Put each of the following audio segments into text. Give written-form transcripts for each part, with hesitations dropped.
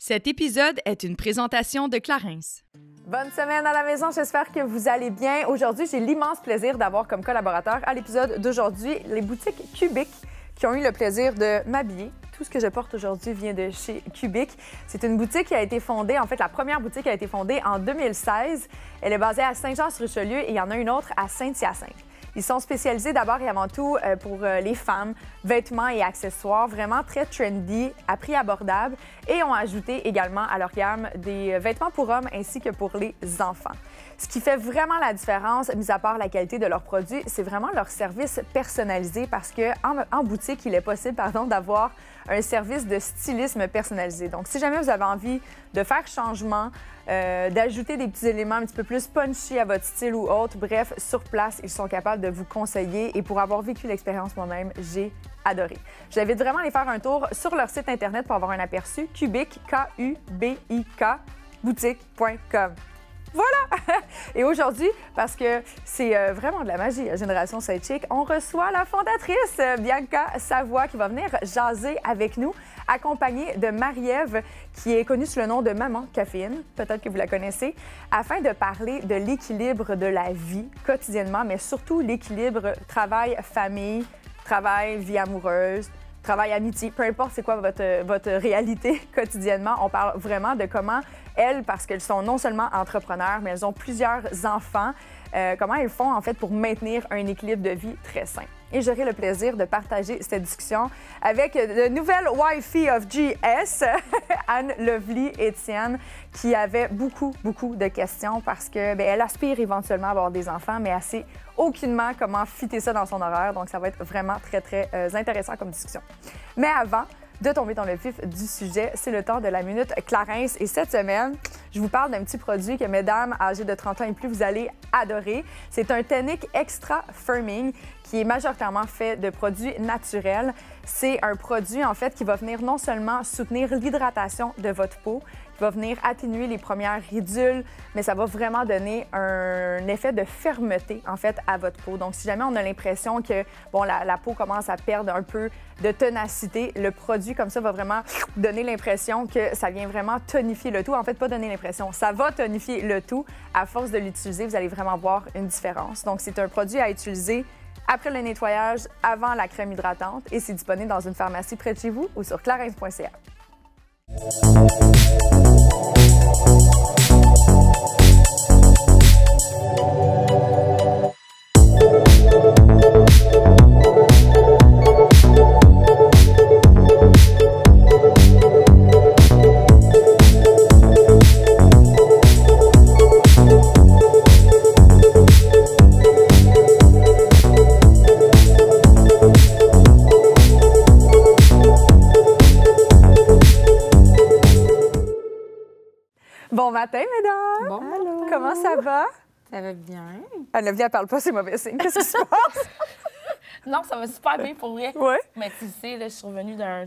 Cet épisode est une présentation de Clarins. Bonne semaine à la maison, j'espère que vous allez bien. Aujourd'hui, j'ai l'immense plaisir d'avoir comme collaborateur à l'épisode d'aujourd'hui les boutiques Cubic qui ont eu le plaisir de m'habiller. Tout ce que je porte aujourd'hui vient de chez Cubic. C'est une boutique qui a été fondée, en fait, la première boutique a été fondée en 2016. Elle est basée à Saint-Jean-sur-Richelieu et il y en a une autre à Saint-Hyacinthe. Ils sont spécialisés d'abord et avant tout pour les femmes, vêtements et accessoires, vraiment très trendy, à prix abordable, et ont ajouté également à leur gamme des vêtements pour hommes ainsi que pour les enfants. Ce qui fait vraiment la différence, mis à part la qualité de leurs produits, c'est vraiment leur service personnalisé parce qu'en boutique, il est possible d'avoir un service de stylisme personnalisé. Donc, si jamais vous avez envie de faire changement, d'ajouter des petits éléments un petit peu plus punchy à votre style ou autre, bref, sur place, ils sont capables de vous conseiller. Et pour avoir vécu l'expérience moi-même, j'ai adoré. Je vous invite vraiment à aller faire un tour sur leur site Internet pour avoir un aperçu. Cubic, K-U-B-I-K, boutique.com. Voilà! Et aujourd'hui, parce que c'est vraiment de la magie à Génération Sidechick, on reçoit la fondatrice Bianca Savoie qui va venir jaser avec nous, accompagnée de Marie-Ève, qui est connue sous le nom de Maman Caféine, peut-être que vous la connaissez, afin de parler de l'équilibre de la vie quotidiennement, mais surtout l'équilibre travail-famille, travail-vie amoureuse, travail-amitié, peu importe c'est quoi votre réalité quotidiennement. On parle vraiment de comment elles, parce qu'elles sont non seulement entrepreneurs, mais elles ont plusieurs enfants, comment elles font en fait pour maintenir un équilibre de vie très sain. Et j'aurai le plaisir de partager cette discussion avec le nouvelle Wifey of GS, Anne Lovely-Étienne, qui avait beaucoup de questions parce que elle aspire éventuellement à avoir des enfants, mais elle sait aucunement comment fitter ça dans son horaire. Donc, ça va être vraiment très intéressant comme discussion. Mais avant de tomber dans le vif du sujet, c'est le temps de la Minute Clarins. Et cette semaine, je vous parle d'un petit produit que, mesdames âgées de 30 ans et plus, vous allez adorer. C'est un tonic extra firming qui est majoritairement fait de produits naturels. C'est un produit, en fait, qui va venir non seulement soutenir l'hydratation de votre peau, qui va venir atténuer les premières ridules, mais ça va vraiment donner un effet de fermeté, en fait, à votre peau. Donc, si jamais on a l'impression que, la peau commence à perdre un peu de ténacité, le produit comme ça va vraiment donner l'impression que ça vient vraiment tonifier le tout. En fait, pas donner l'impression, ça va tonifier le tout. À force de l'utiliser, vous allez vraiment voir une différence. Donc, c'est un produit à utiliser après le nettoyage, avant la crème hydratante, et c'est disponible dans une pharmacie près de chez vous ou sur clarins.ca. Bon matin, mesdames! Bon matin! Comment ça va? Ça va bien. Anne Lovely, elle parle pas, c'est mauvais signe. Qu'est-ce qui se passe? Non, ça va super bien pour vrai. Oui. Mais tu sais, là, je suis revenue d'un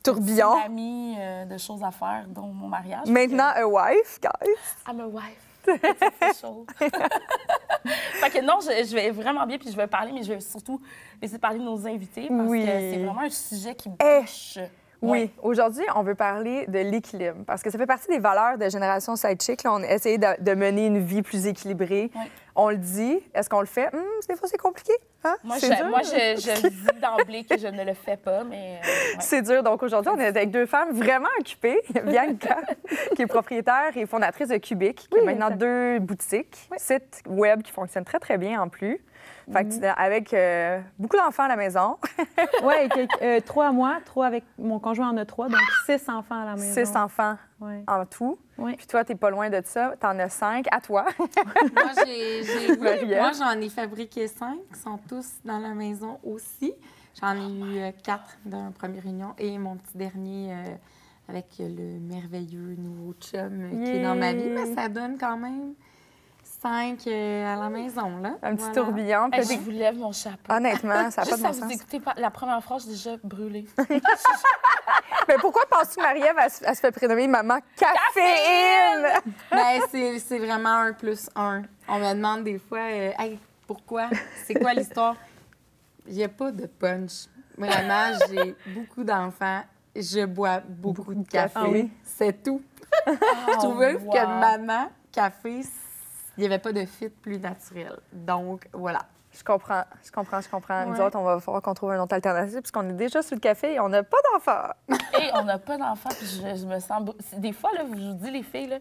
tourbillon tsunami de choses à faire, dont mon mariage. Maintenant, a wife, guys. I'm a wife. C'est chaud. Fait que non, je vais vraiment bien, puis je vais parler, mais je vais surtout laisser parler nos invités parce que c'est vraiment un sujet qui me touche. Oui, aujourd'hui, on veut parler de l'équilibre parce que ça fait partie des valeurs de Génération Sidechick. Là, on a essayé de mener une vie plus équilibrée. Oui. On le dit. Est-ce qu'on le fait? Des fois, c'est compliqué. Hein? Moi, je dis d'emblée que je ne le fais pas, mais... ouais. C'est dur. Donc, aujourd'hui, on est avec deux femmes vraiment occupées. Bianca, qui est propriétaire et fondatrice de Cubic, qui a maintenant 2 boutiques, site web qui fonctionne très bien en plus. Fait que avec beaucoup d'enfants à la maison. Oui, 3 à moi, 3 avec mon conjoint en a 3, donc 6 enfants à la maison. 6 enfants en tout. Oui. Puis toi, t'es pas loin de ça. T'en as 5. À toi. Moi, j'en ai fabriqué 5. Ils sont tous dans la maison aussi. J'en ai eu 4 dans la première réunion et mon petit dernier avec le merveilleux nouveau chum qui est dans ma vie. Mais ça donne quand même 5 à la maison, là. Un petit tourbillon. Hey, je vous lève mon chapeau. Honnêtement, ça n'a pas de bon Juste à vous sens. écouter la première phrase, je suis déjà brûlée. Mais pourquoi penses-tu, Marie-Ève, elle se fait prénommer Maman Caféine? Ben, c'est vraiment 1 plus 1. On me demande des fois, hey, pourquoi? C'est quoi l'histoire? Il n'y a pas de punch. Vraiment, j'ai beaucoup d'enfants je bois beaucoup de café. Ah oui? C'est tout. Je trouvais que maman, café, il n'y avait pas de fit plus naturel. Donc, voilà. Je comprends. Nous Ouais. autres, on va falloir qu'on trouve une autre alternative puisqu'on est déjà sur le café et on n'a pas d'enfant. Et on n'a pas d'enfant, puis je me sens... Des fois, là, je vous dis, les filles, là,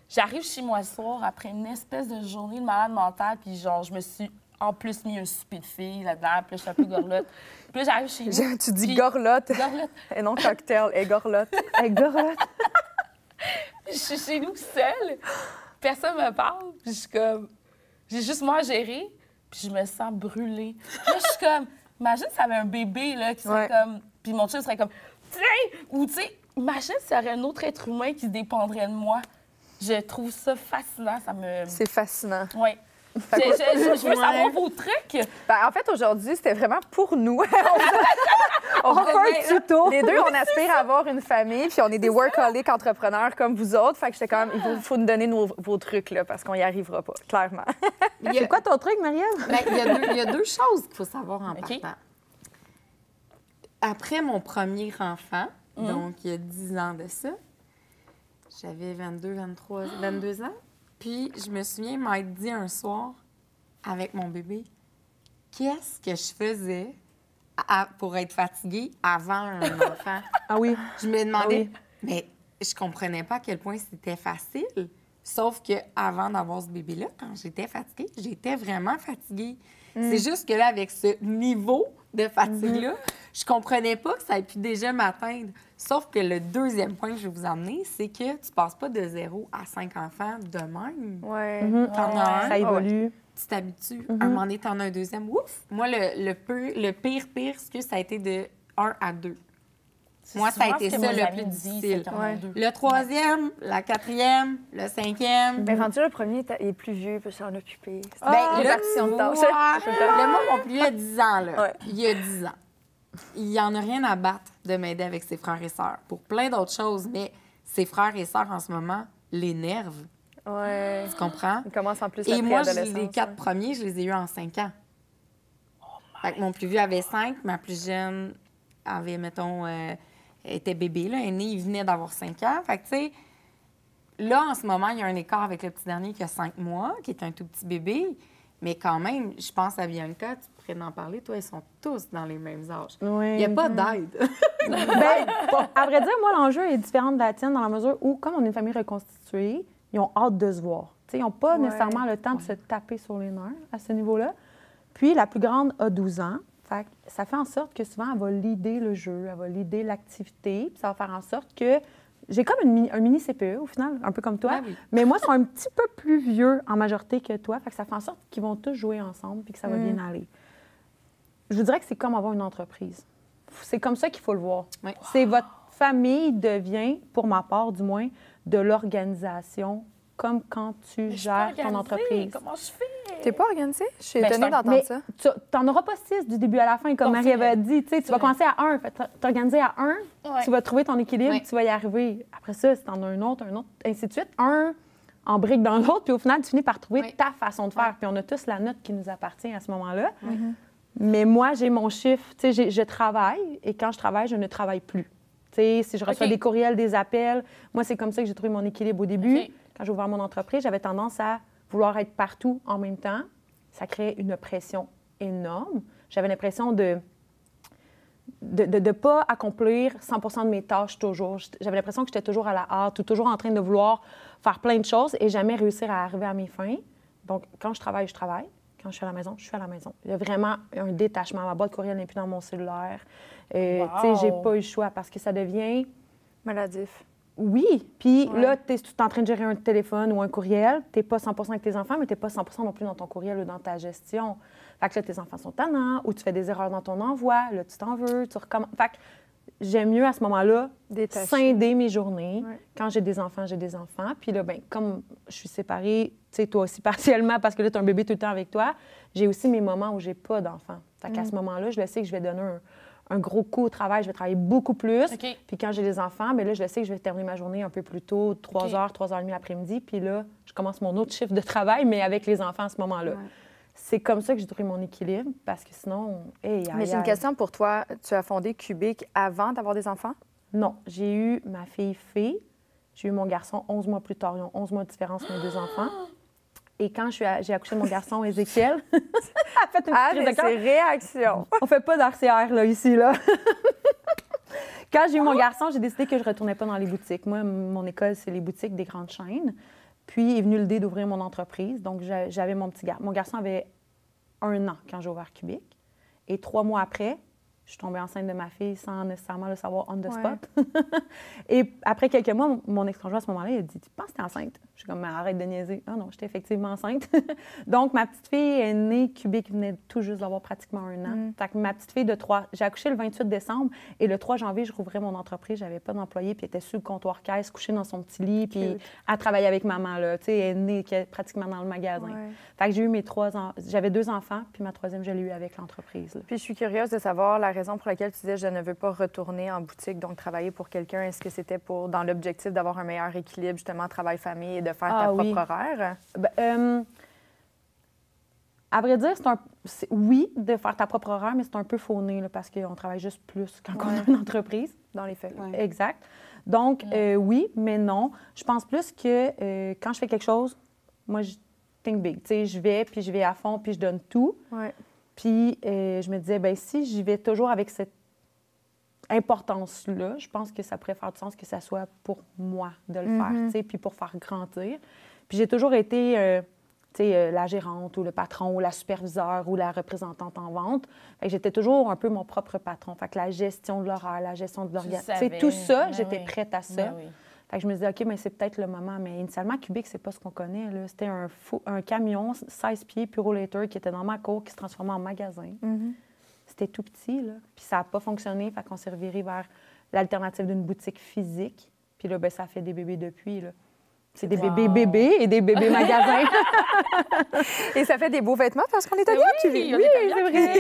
j'arrive chez moi le soir après une espèce de journée de malade mentale, puis genre, je me suis en plus mis un souper de filles là-dedans, puis là, je suis un peu gorlotte. Puis là, j'arrive chez nous. Tu dis puis- gorlotte Gorlotte. et non cocktail et gorlotte. Hey, gorlotte. Je suis chez nous seule, personne me parle, puis je suis comme... J'ai juste moi à gérer, puis je me sens brûlée. Puis là, je suis comme... Imagine si ça avait un bébé, là, qui serait Ouais. comme... Puis mon chien serait comme... Tiens! Ou, tu sais, imagine s'il y aurait un autre être humain qui dépendrait de moi. Je trouve ça fascinant, ça me... C'est fascinant. Oui. Je veux savoir vos trucs. Ben, en fait, aujourd'hui, c'était vraiment pour nous. on fait fait un tuto. Les deux, on aspire à avoir une famille, puis on est des workaholics entrepreneurs comme vous autres. Fait que j'étais quand même, il faut nous donner vos trucs, là, parce qu'on n'y arrivera pas, clairement. C'est quoi ton truc, Marielle? Ben, il y a deux choses qu'il faut savoir en OK. partant. Après mon premier enfant, donc il y a 10 ans de ça, j'avais 22 ans. Puis je me souviens m'être dit un soir, avec mon bébé, qu'est-ce que je faisais pour être fatiguée avant un enfant? Ah oui. Je me demandais, Ah oui. mais je comprenais pas à quel point c'était facile. Sauf que avant d'avoir ce bébé-là, quand j'étais fatiguée, j'étais vraiment fatiguée. C'est juste que là, avec ce niveau de fatigue-là, je comprenais pas que ça ait pu déjà m'atteindre. Sauf que le deuxième point que je vais vous emmener, c'est que tu passes pas de 0 à 5 enfants de même. Ouais. T'en as un, Ça évolue. tu t'habitues. Un moment donné, t'en as un deuxième. Ouf! Moi, le pire, ça a été de 1 à 2. Moi, ça a été ça le plus difficile. Le troisième, la quatrième, le cinquième. Mais rendu le premier, il est plus vieux, peut s'en occuper. Ben, Une là, répartition de tu tâches. vois, le mot, mon plus vieux a 10 ans, là. Ouais. Il y a 10 ans. Il n'y en a rien à battre de m'aider avec ses frères et sœurs pour plein d'autres choses, mais ses frères et sœurs, en ce moment, l'énervent. Ouais. Tu comprends? Il commence en plus la Et moi, préadolescence. les 4 premiers, je les ai eus en 5 ans. Fait que mon plus vieux avait 5, ma plus jeune avait, mettons, était bébé, là, aîné, il venait d'avoir 5 ans. Fait que, tu sais, là, en ce moment, il y a un écart avec le petit dernier qui a 5 mois, qui est un tout petit bébé. Mais quand même, je pense à Bianca, tu pourrais en parler, toi, ils sont tous dans les mêmes âges. Oui. Il n'y a pas d'aide. Ben, à vrai dire, moi, l'enjeu est différent de la tienne dans la mesure où, comme on est une famille reconstituée, ils ont hâte de se voir. T'sais, ils n'ont pas nécessairement le temps de se taper sur les nerfs à ce niveau-là. Puis, la plus grande a 12 ans. Fait que ça fait en sorte que souvent, elle va leader le jeu, elle va leader l'activité. Puis, ça va faire en sorte que j'ai comme un mini CPE, au final, un peu comme toi. Ah oui. Mais moi, ils sont un petit peu plus vieux en majorité que toi. Fait que ça fait en sorte qu'ils vont tous jouer ensemble puis que ça va bien aller. Je vous dirais que c'est comme avoir une entreprise. C'est comme ça qu'il faut le voir. Oui. C'est votre famille devient, pour ma part du moins, de l'organisation, comme quand tu gères ton entreprise. Comment je fais? T'es pas organisée? Je suis Ben, étonnée c'est un- d'entendre mais ça. tu n'en auras pas 6 du début à la fin, comme Non, Marie c'est avait vrai. dit. Tu sais, tu C'est vas vrai. commencer à 1, t'organiser à 1, Ouais. tu vas trouver ton équilibre, Ouais. tu vas y arriver. Après ça, si t'en as un autre, ainsi de suite. Un embrique dans l'autre, puis au final, tu finis par trouver Ouais. ta façon de faire. Puis on a tous la note qui nous appartient à ce moment-là. Mais moi, j'ai mon chiffre. Tu sais, je travaille, et quand je travaille, je ne travaille plus. Tu sais, si je reçois OK. des courriels, des appels, moi, c'est comme ça que j'ai trouvé mon équilibre au début. OK. Quand j'ai ouvert mon entreprise, j'avais tendance à vouloir être partout en même temps. Ça créait une pression énorme. J'avais l'impression de ne pas accomplir 100 de mes tâches toujours. J'avais l'impression que j'étais toujours à la hâte ou toujours en train de vouloir faire plein de choses et jamais réussir à arriver à mes fins. Donc, quand je travaille, je travaille. Quand je suis à la maison, je suis à la maison. Il y a vraiment un détachement. Ma boîte courriel n'est plus dans mon cellulaire. Tu sais, j'ai pas eu le choix parce que ça devient... Maladif. Oui. Puis Ouais. là, tu es en train de gérer un téléphone ou un courriel. Tu n'es pas 100 avec tes enfants, mais tu n'es pas 100 non plus dans ton courriel ou dans ta gestion. Fait que là, tes enfants sont tannants ou tu fais des erreurs dans ton envoi. Là, tu t'en veux, tu recommences. Fait que j'aime mieux à ce moment-là Détaché. scinder mes journées. Ouais. Quand j'ai des enfants, j'ai des enfants. Puis là, ben comme je suis séparée, tu sais, toi aussi partiellement parce que là, tu as un bébé tout le temps avec toi, j'ai aussi mes moments où j'ai pas d'enfants. Fait qu'à ce moment-là, je le sais que je vais donner un gros coup au travail, je vais travailler beaucoup plus. OK. Puis quand j'ai des enfants, bien là, je le sais que je vais terminer ma journée un peu plus tôt, 3 OK. heures, 3 heures et demie l'après-midi. Puis là, je commence mon autre chiffre de travail, mais avec les enfants à ce moment-là. Ouais. C'est comme ça que j'ai trouvé mon équilibre, parce que sinon, hey, Mais j'ai une question pour toi. Tu as fondé Cubic avant d'avoir des enfants? Non, j'ai eu ma fille Fée, j'ai eu mon garçon 11 mois plus tard. Ils ont 11 mois de différence, mes 2 enfants. Et quand j'ai accouché de mon garçon, Ézéchiel, elle a fait une Ah, crise mais de cœur. c'est réaction. On fait pas d'RCR, là, ici, là. Quand j'ai eu mon garçon, j'ai décidé que je retournais pas dans les boutiques. Moi, mon école, c'est les boutiques des grandes chaînes. Puis est venu l'idée d'ouvrir mon entreprise. Donc, j'avais mon petit garçon. Mon garçon avait 1 an quand j'ai ouvert Cubic. Et 3 mois après, je suis tombée enceinte de ma fille sans nécessairement le savoir on the spot. Et après quelques mois, mon ex-conjoint, à ce moment-là, il a dit « Tu penses que t'es enceinte? » Je suis comme « Arrête de niaiser. » Ah non, j'étais effectivement enceinte. Donc, ma petite fille est née, Cubic venait tout juste d'avoir pratiquement 1 an. Fait que ma petite fille de 3... J'ai accouché le 28 décembre et le 3 janvier, je rouvrais mon entreprise. J'avais pas d'employé, puis elle était sur le comptoir caisse, couchée dans son petit lit, puis elle travaillait avec maman, là. Tu sais, elle est née pratiquement dans le magasin. Ouais. Fait que j'ai eu mes 3 ans. J'avais 2 enfants, puis ma 3e, je l'ai eu avec l'entreprise, là. Puis je suis curieuse de savoir la raison pour laquelle tu disais je ne veux pas retourner en boutique, donc travailler pour quelqu'un. Est-ce que c'était dans l'objectif d'avoir un meilleur équilibre, justement, travail-famille et de faire ta propre horaire? À vrai dire, oui, de faire ta propre horaire, mais c'est un peu fauné, là, parce qu'on travaille juste plus quand on a une entreprise. Dans les faits. Ouais. Exact. Donc, oui, mais non. Je pense plus que quand je fais quelque chose, moi, je think big. Tu sais, je vais à fond, puis je donne tout. Ouais. Puis je me disais, bien, si j'y vais toujours avec cette importance-là, je pense que ça pourrait faire du sens que ça soit pour moi de le faire, tu sais, puis pour faire grandir. Puis j'ai toujours été, tu sais, la gérante ou le patron ou la superviseure ou la représentante en vente. Fait que j'étais toujours un peu mon propre patron. Fait que la gestion de l'horaire, la gestion de l'organisation, tu sais, tout ça, Ben j'étais oui. prête à ça. Ben oui. Fait que je me disais, OK, mais c'est peut-être le moment. Mais initialement, Cubic, c'est pas ce qu'on connaît, là. C'était un camion, 16 pieds, Purolator, qui était dans ma cour, qui se transformait en magasin. C'était tout petit, là. Puis ça n'a pas fonctionné, fait qu'on s'est reviré vers l'alternative d'une boutique physique. Puis là, ben ça fait des bébés depuis, là. C'est des bébés et des bébés magasins. Et ça fait des beaux vêtements parce qu'on est allé à Cubic. Oui, c'est vrai.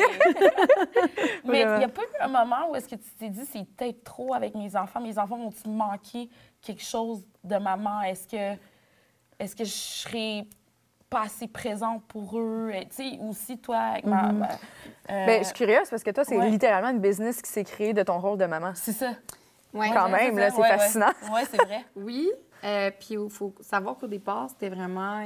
Mais il n'y a pas eu un moment où est-ce que tu t'es dit c'est peut-être trop avec mes enfants? Mes enfants vont-ils manquer quelque chose de maman? Est-ce que je serais pas assez présente pour eux? Tu sais, aussi, toi, avec Ben, je suis curieuse parce que toi, c'est Ouais. littéralement une business qui s'est créée de ton rôle de maman. C'est ça. Ouais. Quand même, là, c'est fascinant. Oui, c'est vrai. Oui, puis il faut savoir qu'au départ, c'était vraiment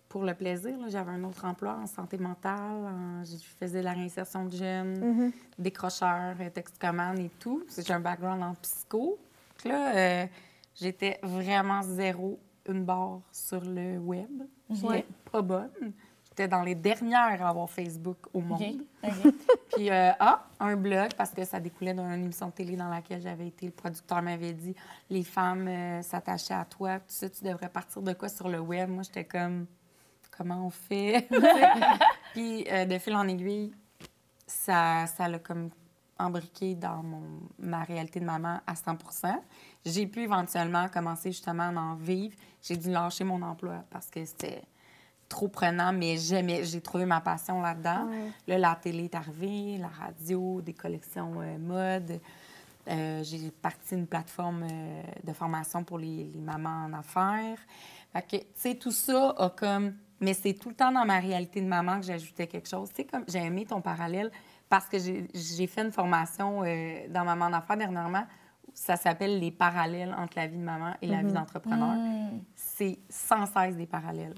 pour le plaisir. Là. J'avais un autre emploi en santé mentale. Je faisais de la réinsertion de jeunes, décrocheurs, toxicomane et tout. J'ai un background en psycho. Donc là, j'étais vraiment zéro une barre sur le web. J'étais pas bonne. J'étais dans les dernières à avoir Facebook au monde. OK. Puis, un blog, parce que ça découlait d'une émission de télé dans laquelle j'avais été. Le producteur m'avait dit « Les femmes s'attachaient à toi. Tout ça, tu devrais partir de quoi sur le web? » Moi, j'étais comme « Comment on fait? » Puis, de fil en aiguille, ça l'a comme embriqué dans ma réalité de maman à 100 %. J'ai pu éventuellement commencer justement à en vivre. J'ai dû lâcher mon emploi parce que c'était trop prenant, mais j'ai trouvé ma passion là-dedans. Ouais. Là, la télé est arrivée, la radio, des collections mode. J'ai parti une plateforme de formation pour les mamans en affaires. Fait que, tu sais, tout ça a comme... Mais c'est tout le temps dans ma réalité de maman que j'ajoutais quelque chose. Tu sais, comme j'ai aimé ton parallèle parce que j'ai fait une formation dans Maman en affaires dernièrement. Ça s'appelle les parallèles entre la vie de maman et la vie d'entrepreneur. C'est sans cesse des parallèles.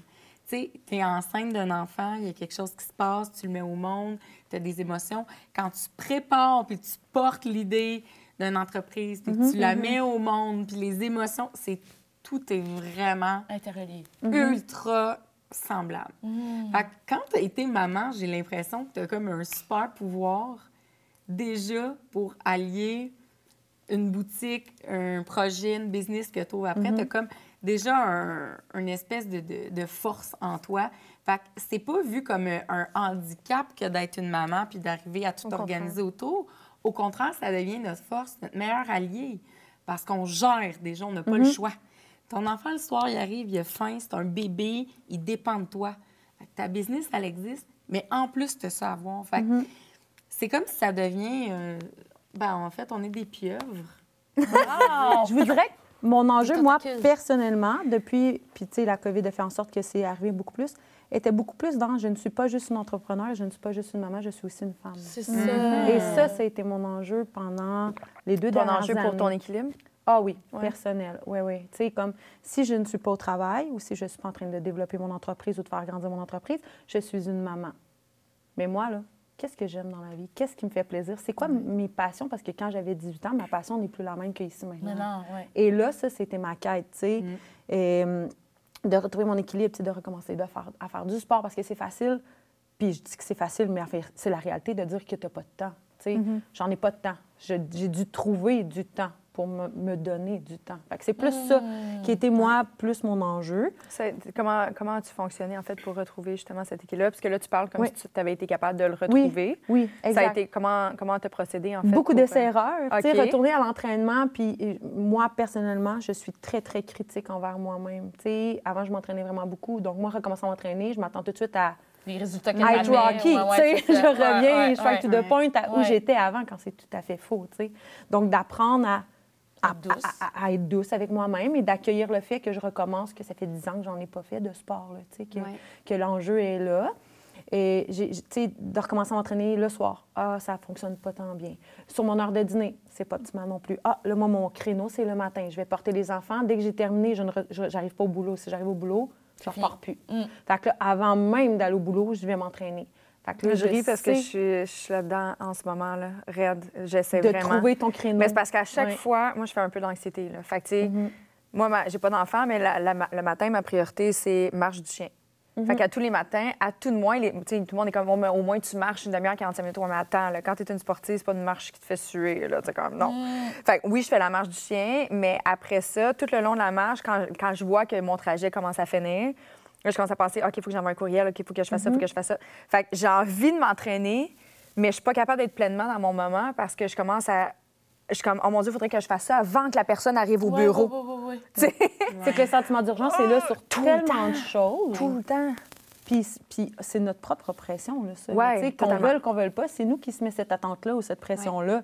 Tu sais, tu es enceinte d'un enfant, il y a quelque chose qui se passe, tu le mets au monde, tu as des émotions. Quand tu prépares puis tu portes l'idée d'une entreprise, puis tu la mets au monde, puis les émotions, tout est vraiment Interrelié. ultra semblable. Fait que quand tu as été maman, j'ai l'impression que tu as comme un super pouvoir déjà pour allier une boutique, un projet, une business que tu ouvres après. Tu as comme déjà une espèce de force en toi. Fait que c'est pas vu comme un handicap que d'être une maman puis d'arriver à tout organiser autour. Au contraire, ça devient notre force, notre meilleur allié. Parce qu'on gère déjà, on n'a pas le choix. Ton enfant, le soir, il arrive, il a faim, c'est un bébé, il dépend de toi. Fait que ta business, elle existe, mais en plus, tu as ça à voir. Fait que c'est comme si ça devient... en fait, on est des pieuvres. Je vous dirais que Mon enjeu, moi, tentacules. personnellement, depuis, puis tu sais, la COVID a fait en sorte que c'est arrivé beaucoup plus, était beaucoup plus dans je ne suis pas juste une entrepreneur, je ne suis pas juste une maman, je suis aussi une femme. C'est ça. Et ça a été mon enjeu pendant les 2 Ton dernières enjeu années. pour ton équilibre? Ah oui, Ouais. personnel. Oui, oui. Tu sais, comme si je ne suis pas au travail ou si je ne suis pas en train de développer mon entreprise ou de faire grandir mon entreprise, je suis une maman. Mais moi, là, qu'est-ce que j'aime dans la vie? Qu'est-ce qui me fait plaisir? C'est quoi mes passions? Parce que quand j'avais 18 ans, ma passion n'est plus la même qu'ici maintenant. Mais non, ouais. Et là, ça, c'était ma quête, tu sais. Et de retrouver mon équilibre, tu sais, de recommencer à faire du sport parce que c'est facile. Puis je dis que c'est facile, mais en fait, c'est la réalité de dire que tu n'as pas de temps. Tu sais, j'en ai pas de temps. J'ai dû trouver du temps pour me donner du temps. Fait que c'est plus ça qui était, moi, plus mon enjeu. Comment tu fonctionnais, en fait, pour retrouver justement cet équilibre? Parce que là, tu parles comme Oui. si tu avais été capable de le retrouver. Oui, Ça a exact. été, comment tu as procédé, en fait? Beaucoup pour, d'essais-erreurs. Tu sais, OK. retourner à l'entraînement, puis moi, personnellement, je suis très, très critique envers moi-même. Tu sais, avant, je m'entraînais vraiment beaucoup. Donc, moi, recommencer à m'entraîner, je m'attends tout de suite à Les résultats que être t'avais, Rocky. ouais, Tu sais, c'est ça. je reviens, Ouais, je fais to the point à où Ouais. j'étais avant, quand c'est tout à fait faux. Tu sais. Donc, d'apprendre à Douce. être douce avec moi-même et d'accueillir le fait que je recommence, que ça fait 10 ans que j'en ai pas fait de sport, là, tu sais, que l'enjeu est là. Et, tu sais, de recommencer à m'entraîner le soir. Ah, ça fonctionne pas tant bien. Sur mon heure de dîner, c'est pas optimal non plus. Ah, là, moi, mon créneau, c'est le matin. Je vais porter les enfants. Dès que j'ai terminé, j'arrive pas au boulot. Si j'arrive au boulot, je repars plus. Fait que là, avant même d'aller au boulot, je vais m'entraîner. Fait que là, Je ris parce que sais je suis là-dedans en ce moment, là, raide. J'essaie de vraiment. trouver ton créneau. Mais c'est parce qu'à chaque Ouais. fois, moi, je fais un peu d'anxiété, là. Fait que, tu sais, moi, j'ai pas d'enfant, mais le matin, ma priorité, c'est marche du chien. Fait qu'à tous les matins, à tout de moins, tu sais, tout le monde est comme, bon, mais au moins, tu marches une demi-heure, 45 minutes. Ouais, mais attends, là, quand tu es une sportive, c'est pas une marche qui te fait suer, là, tu sais, comme, non. Fait que oui, je fais la marche du chien, mais après ça, tout le long de la marche, quand je vois que mon trajet commence à finir, là, je commence à penser, OK, il faut que j'envoie un courriel, OK, il faut que je fasse ça, il faut que je fasse ça. Fait que j'ai envie de m'entraîner, mais je suis pas capable d'être pleinement dans mon moment parce que je commence à. Je suis comme, oh mon Dieu, il faudrait que je fasse ça avant que la personne arrive au bureau. Ouais. Tu sais, C'est que le sentiment d'urgence, c'est là sur Tout le tellement temps. de choses. tout le temps. Puis c'est notre propre pression, là, ça. Ouais, Tu sais, qu'on totalement. veuille, qu'on veuille pas, c'est nous qui se met cette attente-là ou cette pression-là.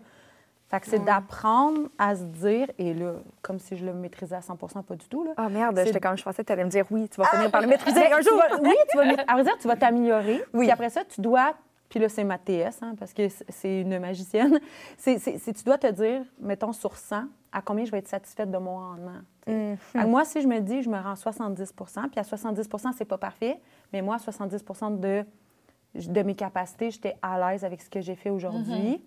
Fait que c'est d'apprendre à se dire, et là, comme si je le maîtrisais à 100 pas du tout, là. Ah merde, C'est- j'étais comme, je pensais que tu allais me dire oui, tu vas finir par le maîtriser un Tu jour. vas- à vrai dire, tu vas t'améliorer. Oui. Puis après ça, tu dois, puis là, c'est ma TS, hein, parce que c'est une magicienne, tu dois te dire, mettons, sur 100, à combien je vais être satisfaite de mon rendement. Fait que moi, si je me dis, je me rends 70 puis à 70 c'est pas parfait, mais moi, à 70 de mes capacités, j'étais à l'aise avec ce que j'ai fait aujourd'hui,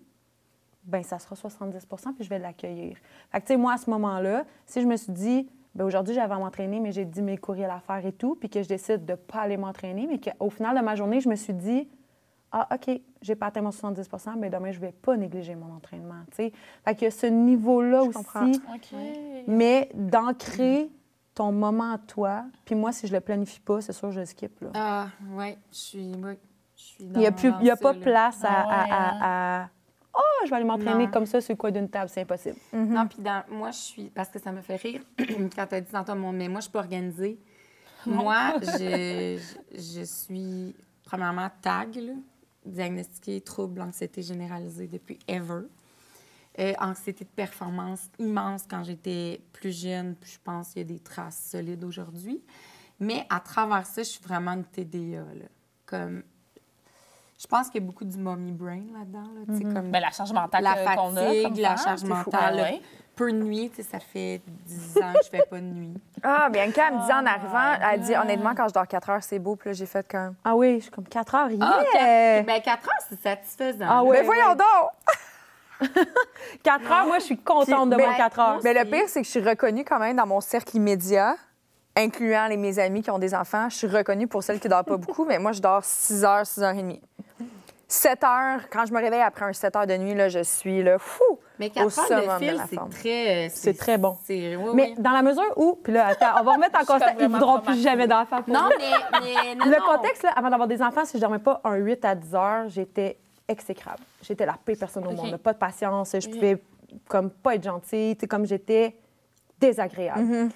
bien, ça sera 70 puis je vais l'accueillir. Fait que, tu sais, moi, à ce moment-là, si je me suis dit, bien, aujourd'hui, j'avais à m'entraîner, mais j'ai 10 000 courriels à faire et tout, puis que je décide de ne pas aller m'entraîner, mais qu'au final de ma journée, je me suis dit, ah, OK, j'ai pas atteint mon 70 mais demain, je vais pas négliger mon entraînement, tu sais. Fait que ce niveau-là comprends. aussi, OK. mais d'ancrer ton moment à toi, puis moi, si je le planifie pas, c'est sûr, je le skip, là. Ah, ouais, je suis Il n'y a, dans il y a ça, pas là. place Ah ouais, à oh, je vais aller m'entraîner Non. comme ça sur le coin d'une table, c'est impossible. Non, puis moi, je suis... Parce que ça me fait rire quand tu as dit tantôt, mais moi, je suis pas organisée. Moi, je suis, premièrement, TAG, là, diagnostiquée trouble anxiété généralisée depuis ever. Anxiété de performance immense quand j'étais plus jeune, puis je pense qu'il y a des traces solides aujourd'hui. Mais à travers ça, je suis vraiment une TDA, là. Comme... Je pense qu'il y a beaucoup du mommy brain là-dedans, là, tu sais, comme... Ben, la charge mentale la qu'on a fatigue, comme la femme, charge c'est fou. mentale, Ah ouais. peu de nuit, tu sais, ça fait 10 ans que je fais pas de nuit. Ah, Bianca, elle me dit en arrivant, my elle dit, honnêtement, quand je dors 4 heures, c'est beau. Puis là, j'ai fait comme, Ah oui, je suis comme 4 heures, yeah! Ben 4 heures, c'est satisfaisant. Ah ouais. mais voyons donc! 4 heures, moi, je suis contente de Puis, mon ben, 4 heures. Mais le pire, c'est que je suis reconnue quand même dans mon cercle immédiat, incluant mes amis qui ont des enfants. Je suis reconnue pour celles qui ne dorment pas beaucoup, mais moi, je dors 6 heures, 6 heures et demie. 7 heures, quand je me réveille après un 7 heures de nuit, là, je suis là, fou! Mais Au 4 heures summum de de fil, la forme. C'est très bon. Oui, Mais dans la mesure où, puis là, attends, on va remettre en suis comme contexte, ils ne vraiment voudront plus traumatisée. jamais d'enfants. pour Non, vrai. mais non, Le non. contexte, là, avant d'avoir des enfants, si je ne dormais pas un 8 à 10 heures, j'étais exécrable. J'étais la pire personne au OK. monde. Pas de patience, je pouvais comme pas être gentille, tu sais, comme j'étais désagréable.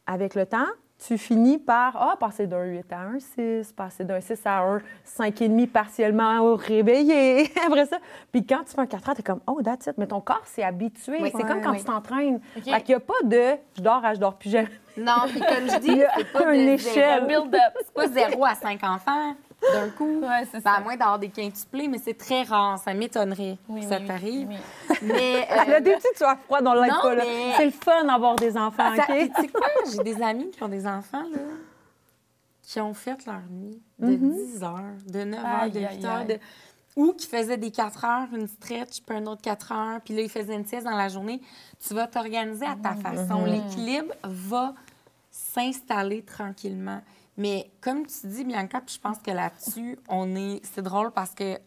Avec le temps, tu finis par passer d'un 8 à un 6, passer d'un 6 à un 5,5 partiellement au réveillé. Après ça, puis quand tu fais un 4 heures, t'es comme, oh, that's it. Mais ton corps s'est habitué. Oui. C'est comme quand Oui. tu t'entraînes. OK. Fait qu'il n'y a pas de je dors plus jamais. Non, puis comme je Il dis, y a c'est pas une de échelle. Build-up. C'est pas 0 à 5 enfants d'un coup. Ouais, c'est Ben, ça. à moins d'avoir des quintuplés, mais c'est très rare. Ça m'étonnerait Oui, que oui, ça oui, t'arrive. oui. Mais Elle a des petites soirs froides dans le Non, pas, là. mais- C'est le fun d'avoir des enfants, ça, OK? puis tu sais quoi? J'ai des amis qui ont des enfants, là, qui ont fait leur nuit de 10 heures, de 9 heures, de Aïe, 8 aïe, heures, aïe. ou qui faisaient des 4 heures, une stretch, puis un autre 4 heures, puis là, ils faisaient une sieste dans la journée. Tu vas t'organiser à ta façon. L'équilibre va s'installer tranquillement. Mais comme tu dis, Bianca, puis je pense que là-dessus, c'est drôle parce que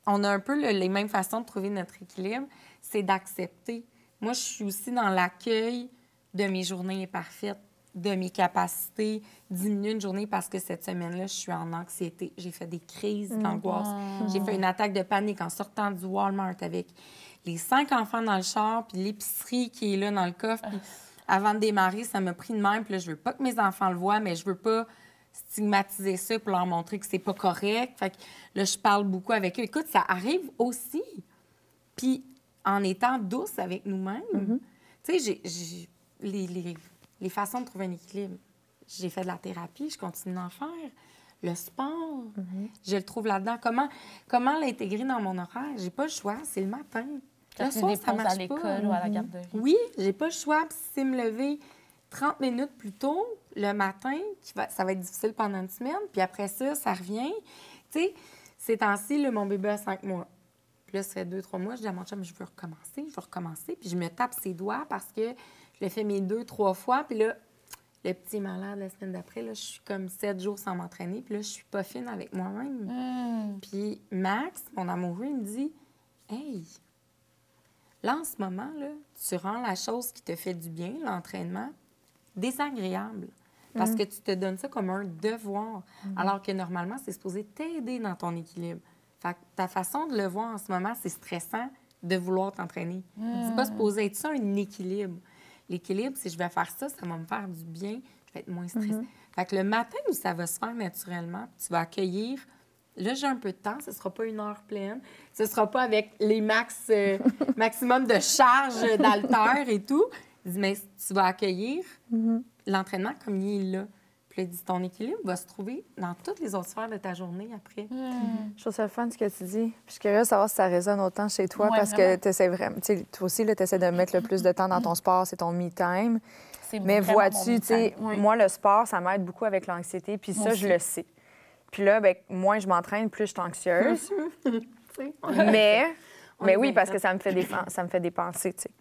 on a un peu les mêmes façons de trouver notre équilibre, c'est d'accepter. Moi, je suis aussi dans l'accueil de mes journées imparfaites, de mes capacités, diminuer une journée parce que cette semaine-là, je suis en anxiété. J'ai fait des crises d'angoisse. J'ai fait une attaque de panique en sortant du Walmart avec les 5 enfants dans le char, puis l'épicerie qui est là dans le coffre. Puis avant de démarrer, ça m'a pris de même. Puis là, je veux pas que mes enfants le voient, mais je veux pas stigmatiser ça pour leur montrer que c'est pas correct. Fait que là, je parle beaucoup avec eux. Écoute, ça arrive aussi. Puis en étant douce avec nous-mêmes, tu sais, j'ai les façons de trouver un équilibre. J'ai fait de la thérapie, je continue d'en faire. Le sport, je le trouve là-dedans. Comment l'intégrer dans mon horaire? J'ai pas le choix, c'est le matin. Quand Le tu soir, les ça poses à marche l'école pas. ou à la garderie. Oui, j'ai pas le choix. Puis si c'est me lever 30 minutes plus tôt le matin, ça va être difficile pendant une semaine. Puis après ça, ça revient. Tu sais, ces temps-ci, là, mon bébé a 5 mois. Puis là, ça fait 2-3 mois, je dis à mon chum, je veux recommencer. Puis je me tape ses doigts parce que je l'ai fait mes 2-3 fois. Puis là, le petit est malade la semaine d'après. Là, je suis comme 7 jours sans m'entraîner. Puis là, je suis pas fine avec moi-même. Puis Max, mon amoureux, il me dit, hey, là, en ce moment, là, tu rends la chose qui te fait du bien, l'entraînement, désagréable. Parce que tu te donnes ça comme un devoir. Alors que normalement, c'est supposé t'aider dans ton équilibre. Fait que ta façon de le voir en ce moment, c'est stressant de vouloir t'entraîner. C'est pas supposé être ça, un équilibre. L'équilibre, si je vais faire ça, ça va me faire du bien, je vais être moins stressée. Fait que le matin où ça va se faire naturellement, tu vas accueillir. Là, j'ai un peu de temps, ce ne sera pas 1 heure pleine. Ce ne sera pas avec les maximum de charge d'haltère et tout. Je dis, mais tu vas accueillir l'entraînement comme il est là. Puis là, il dit, ton équilibre va se trouver dans toutes les autres sphères de ta journée après. Je trouve ça le fun, ce que tu dis. Je suis curieuse de savoir si ça résonne autant chez toi, Ouais, parce vraiment. que tu essaies vraiment... Tu sais, toi aussi, tu essaies de mettre le plus de temps dans ton sport, c'est ton me-time. C'est Mais vraiment vois-tu, mon tu sais, me-time. Oui. moi, le sport, ça m'aide beaucoup avec l'anxiété, puis Moi ça, aussi. je le sais. Puis là, ben, moins je m'entraîne, plus je suis anxieuse. mais oui, parce que ça me fait des pensées, tu sais.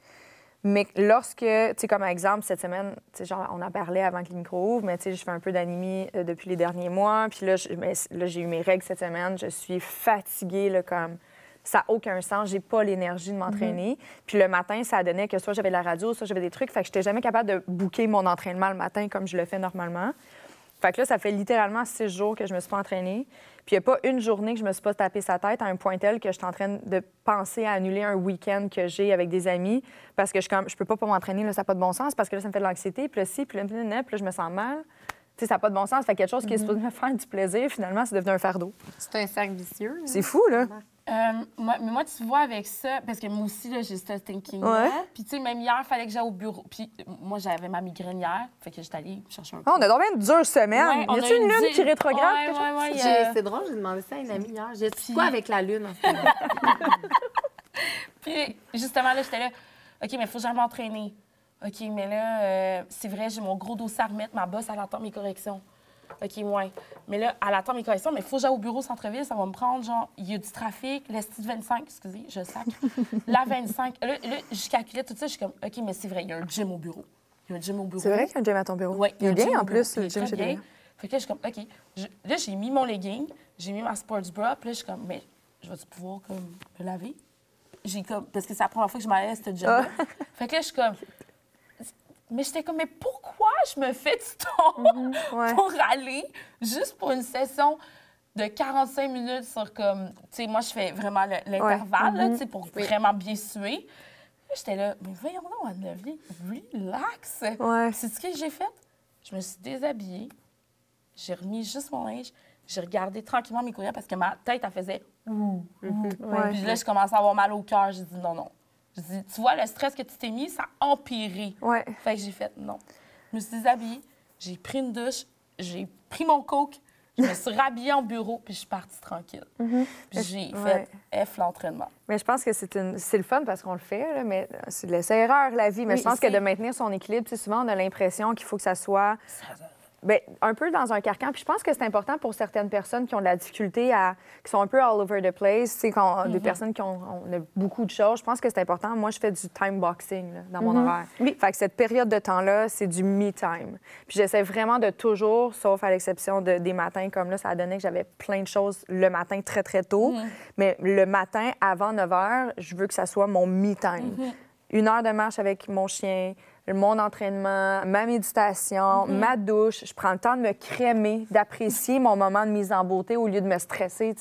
Mais lorsque, tu sais, comme exemple, cette semaine, tu sais, genre, on en parlait avant que les micros ouvrent, mais tu sais, je fais un peu d'anémie depuis les derniers mois. Puis là, j'ai eu mes règles cette semaine. Je suis fatiguée, là, comme... Ça n'a aucun sens. J'ai pas l'énergie de m'entraîner. Puis le matin, ça donnait que soit j'avais de la radio, soit j'avais des trucs. Fait que j'étais jamais capable de booker mon entraînement le matin comme je le fais normalement. Fait que là, ça fait littéralement 6 jours que je me suis pas entraînée. Puis il n'y a pas une journée que je me suis pas tapé sa tête à un point tel que je suis en train de penser à annuler un week-end que j'ai avec des amis parce que je peux pas m'entraîner, là, ça n'a pas de bon sens, parce que là, ça me fait de l'anxiété, puis là, puis là, je me sens mal. Tu sais, ça n'a pas de bon sens. Fait que quelque chose qui est supposé me faire du plaisir, finalement, c'est devenu un fardeau. C'est un cercle vicieux. là. C'est fou, là. Moi, tu vois, avec ça, parce que moi aussi, là, j'ai ce thinking-là. Ouais. Puis, tu sais, même hier, il fallait que j'aille au bureau. Puis, moi, j'avais ma migraine hier. Fait que j'étais allée chercher un Ah, on a donc une dure semaine. Ouais, on y a a-tu une une lune qui rétrograde? Ouais, quelque chose? ouais, ouais. C'est drôle, j'ai demandé ça à une amie hier. J'ai dit, Puis- quoi avec la lune en ce moment? Puis, justement, là, j'étais là, OK, mais il faut que j'aille m'entraîner. OK, mais là, c'est vrai, j'ai mon gros dossier à remettre. Ma boss, elle attend mes corrections. OK, ouais. Mais là, elle attend mes corrections, mais il faut que j'aille au bureau centre-ville. Ça va me prendre, genre, il y a du trafic. L'esti de 25, excusez, je sac. La 25. Là, je calculais tout ça. Je suis comme, OK, mais c'est vrai, il y a un gym au bureau. Il y a un gym au bureau. C'est vrai qu'il y a un gym à ton bureau? Oui, Il est un gym bien, au en bureau. plus, Il le est gym très chez bien. Delia. Fait que là, je suis comme, OK. Là, j'ai mis mon legging, j'ai mis ma sports bra, puis là, je suis comme, mais je vais-tu pouvoir, comme, me laver? Parce que c'est la première fois que je m'allais à ce job-là. Fait que là, je suis comme... Mais j'étais comme, mais pourquoi je me fais du temps ouais. pour aller juste pour une session de 45 minutes sur comme... Tu sais, moi, je fais vraiment l'intervalle, là, tu sais, pour vraiment bien suer. Là, j'étais là, mais voyons donc, Anne-Lovely, relax. Ouais. C'est ce que j'ai fait? Je me suis déshabillée. J'ai remis juste mon linge. J'ai regardé tranquillement mes courriels parce que ma tête, elle faisait ouh. Puis là, je commençais à avoir mal au cœur. J'ai dit non. J'ai dit, tu vois, le stress que tu t'es mis, ça a empiré. Ouais. Fait que j'ai fait non. Je me suis déshabillée, j'ai pris une douche, j'ai pris mon coke, je me suis rhabillée en bureau, puis je suis partie tranquille. Puis j'ai fait F l'entraînement. Mais je pense que c'est le fun parce qu'on le fait, là, mais c'est de l'essai-erreur, la vie. Mais je pense que de maintenir son équilibre, souvent, on a l'impression qu'il faut que ça soit... Bien, un peu dans un carcan. Puis je pense que c'est important pour certaines personnes qui ont de la difficulté qui sont un peu all over the place, des personnes qui ont beaucoup de choses. Je pense que c'est important. Moi, je fais du time boxing là, dans mon horaire. Oui. Fait que cette période de temps-là, c'est du me time. Puis j'essaie vraiment de toujours, sauf à l'exception des matins comme là, ça a donné que j'avais plein de choses le matin très, très tôt. Mais le matin, avant 9 h, je veux que ça soit mon me time. 1 heure de marche avec mon chien, mon entraînement, ma méditation, ma douche. Je prends le temps de me crémer, d'apprécier mon moment de mise en beauté au lieu de me stresser.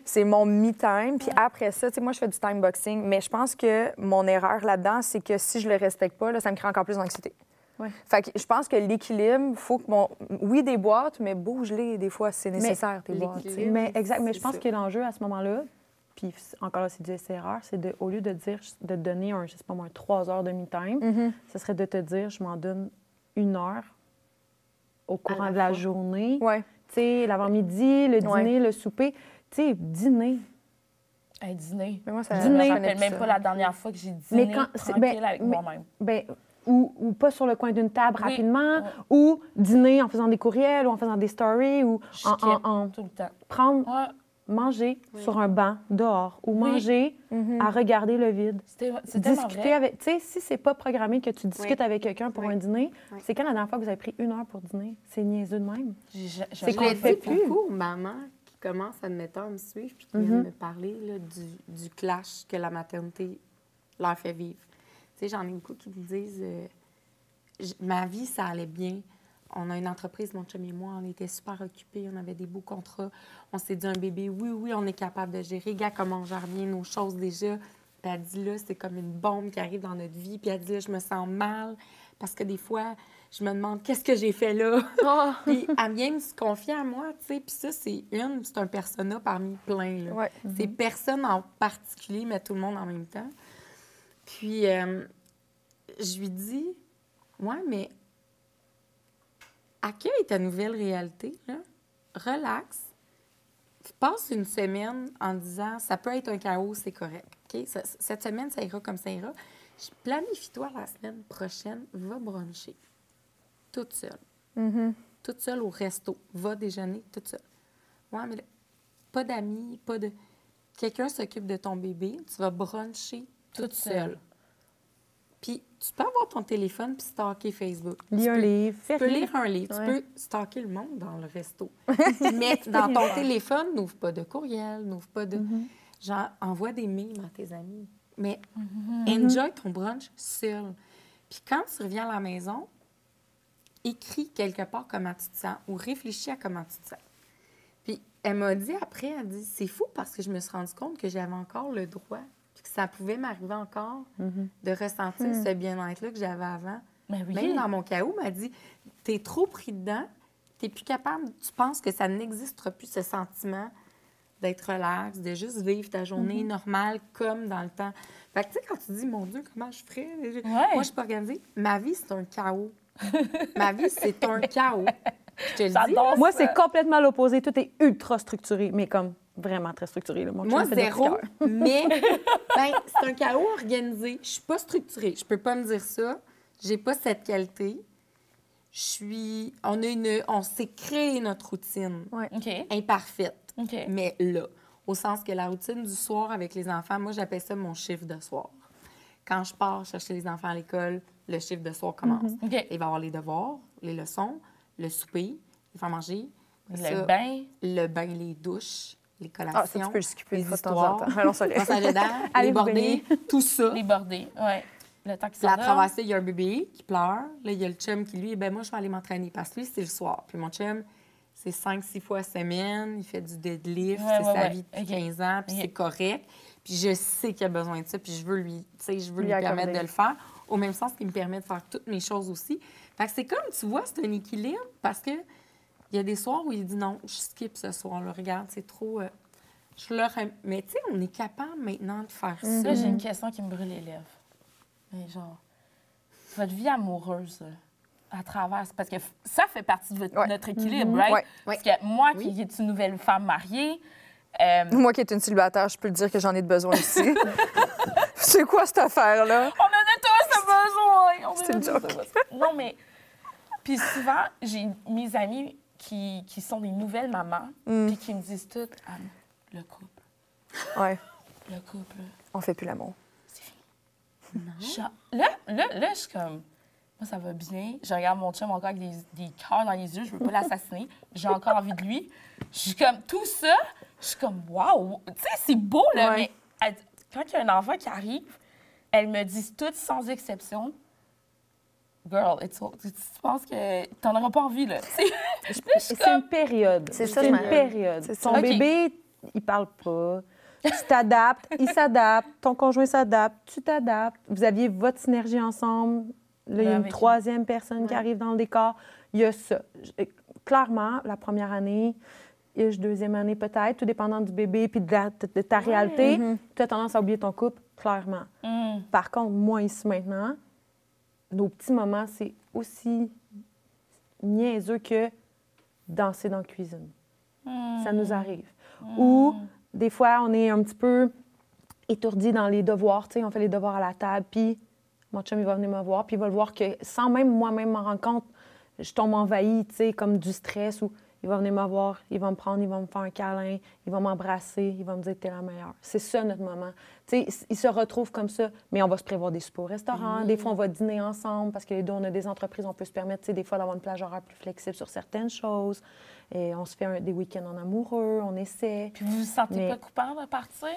C'est mon me-time. Puis après ça, moi, je fais du time boxing. Mais je pense que mon erreur là-dedans, c'est que si je le respecte pas, là, ça me crée encore plus d'anxiété. Fait que je pense que l'équilibre, il faut que oui, des boîtes, mais bouge-les des fois, c'est nécessaire, tes boîtes. Mais exact. Mais je pense que l'enjeu à ce moment-là, puis encore là, c'est du essai-erreur, c'est au lieu de dire, de te donner un 3 heures de me-time, ce serait de te dire, je m'en donne 1 heure au courant de la journée. Tu sais, l'avant-midi, le dîner, le souper. Tu sais, dîner. Dîner. Mais moi, je me rappelle même pas la dernière fois que j'ai dîné tranquille avec moi-même. Ou pas sur le coin d'une table rapidement, ou dîner en faisant des courriels, ou en faisant des stories, ou en tout le temps. Prendre... Manger sur un banc dehors ou manger à regarder le vide. C'est discuter avec. Tu sais, si c'est pas programmé que tu discutes avec quelqu'un pour un dîner, c'est quand la dernière fois que vous avez pris 1 heure pour dîner? C'est niaiseux de même. C'est qu'on le fait plus. Beaucoup maman qui commence, admettons, à me suivre puis qui vient me parler là, du clash que la maternité leur fait vivre. Tu sais, j'en ai beaucoup qui me disent ma vie, ça allait bien. On a une entreprise, mon chum et moi, on était super occupés, on avait des beaux contrats. On s'est dit un bébé, oui, on est capable de gérer. Gars, comment on gère bien nos choses déjà. Puis elle dit là, c'est comme une bombe qui arrive dans notre vie. Puis elle dit là, je me sens mal parce que des fois, je me demande qu'est-ce que j'ai fait là. Puis elle vient me se confier à moi, tu sais. Puis ça, c'est un persona parmi plein. Là. C'est personne en particulier, mais tout le monde en même temps. Puis je lui dis, ouais, mais accueille ta nouvelle réalité, là. Relax. Passe une semaine en disant, ça peut être un chaos, c'est correct. Okay? Cette semaine, ça ira comme ça ira. Planifie-toi la semaine prochaine, va bruncher. Toute seule. Toute seule au resto. Va déjeuner toute seule. Ouais, mais là, pas d'amis, pas de... Quelqu'un s'occupe de ton bébé, tu vas bruncher toute seule. Puis, tu peux avoir ton téléphone puis stalker Facebook. Lire un livre. Tu peux lire un livre. Tu peux stalker le monde dans le resto. Mais dans ton téléphone, n'ouvre pas de courriel, n'ouvre pas de... Genre, envoie des mimes à tes amis. Mais enjoy ton brunch seul. Puis quand tu reviens à la maison, écris quelque part comment tu te sens ou réfléchis à comment tu te sens. Puis elle m'a dit après, elle dit, c'est fou parce que je me suis rendu compte que j'avais encore le droit puis que ça pouvait m'arriver encore de ressentir ce bien-être-là que j'avais avant. Même dans mon chaos, elle m'a dit, t'es trop pris dedans, t'es plus capable, tu penses que ça n'existera plus, ce sentiment d'être relax, de juste vivre ta journée normale comme dans le temps. Fait que tu sais, quand tu dis, mon Dieu, comment je ferais? Moi, je suis pas organisée. Ma vie, c'est un chaos. Ma vie, c'est un chaos. Je te le dis. Moi, c'est complètement l'opposé. Tout est ultra structuré, mais comme vraiment très structuré. Là. Moi, zéro, mais c'est un chaos organisé. Je suis pas structurée. Je peux pas me dire ça. J'ai pas cette qualité. On s'est créé notre routine imparfaite. Mais là, au sens que la routine du soir avec les enfants, moi, j'appelle ça mon chiffre de soir. Quand je pars chercher les enfants à l'école, le chiffre de soir commence. Il va y avoir les devoirs, les leçons, le souper, les faire manger. Le bain, les douches, les collations, ça, tu peux le skipper les une fois de histoires, temps en temps. passage d'air, les bordées, tout ça. Les bordées, oui. Le temps Puis à travers ça, il y a un bébé qui pleure. Là, il y a le chum qui, lui, moi, je vais aller m'entraîner. Parce que lui, c'est le soir. Puis mon chum, c'est 5-6 fois semaine. Il fait du deadlift. C'est sa vie depuis 15 ans. Puis c'est correct. Puis je sais qu'il a besoin de ça. Puis je veux lui permettre de le faire. au même sens qu'il me permet de faire toutes mes choses aussi. Fait que c'est comme, tu vois, c'est un équilibre parce que il y a des soirs où il dit non, je skip ce soir-là. Regarde, c'est trop... Mais tu sais, on est capable maintenant de faire ça. Là, j'ai une question qui me brûle les lèvres. Mais genre, votre vie amoureuse, à travers... Parce que ça fait partie de notre équilibre, right? Ouais. Parce que moi, qui est une nouvelle femme mariée... Moi qui est une célibataire, je peux le dire que j'en ai de besoin aussi. C'est quoi cette affaire-là? On en a tous besoin! C'est une joke. Non, mais... Puis souvent, j'ai mes amis qui sont des nouvelles mamans, puis qui me disent toutes, Anne, le couple. Ouais. Le couple, On fait plus l'amour. c'est fini. Non. Là, je suis comme, moi, ça va bien. Je regarde mon chum encore avec des cœurs dans les yeux. Je veux pas l'assassiner. J'ai encore envie de lui. Je suis comme, tout ça, je suis comme, waouh! Tu sais, c'est beau, là, Ouais. mais quand il y a un enfant qui arrive, elles me disent toutes sans exception, girl, tu penses que t'en auras pas envie, là. C'est une période. C'est ça, C'est je une me- période. C'est ça. Ton OK. bébé, il parle pas. Tu t'adaptes, il s'adapte, ton conjoint s'adapte, tu t'adaptes. Vous aviez votre synergie ensemble. Là, il y a une Avec- troisième personne qui arrive dans le décor. Il y a ça. Clairement, la première année, deuxième année peut-être, tout dépendant du bébé puis de ta réalité, tu as tendance à oublier ton couple, clairement. Par contre, moi, ici, maintenant, nos petits moments, c'est aussi niaiseux que danser dans la cuisine. Ça nous arrive. Ou, des fois, on est un petit peu étourdi dans les devoirs. Tu sais, on fait les devoirs à la table, puis mon chum, il va venir me voir, puis il va le voir que, sans même moi-même m'en rendre compte, je tombe envahie, tu sais, comme du stress, ou il va venir me voir, il va me prendre, il va me faire un câlin, il va m'embrasser, il va me dire « t'es la meilleure ». C'est ça, notre moment. Tu sais, il se retrouve comme ça, mais on va se prévoir des soupers au restaurant. Des fois, on va dîner ensemble parce que les deux, on a des entreprises, on peut se permettre, tu sais, des fois, d'avoir une plage horaire plus flexible sur certaines choses. Et on se fait des week-ends en amoureux, on essaie. Puis vous vous sentez Mais- pas coupable de partir?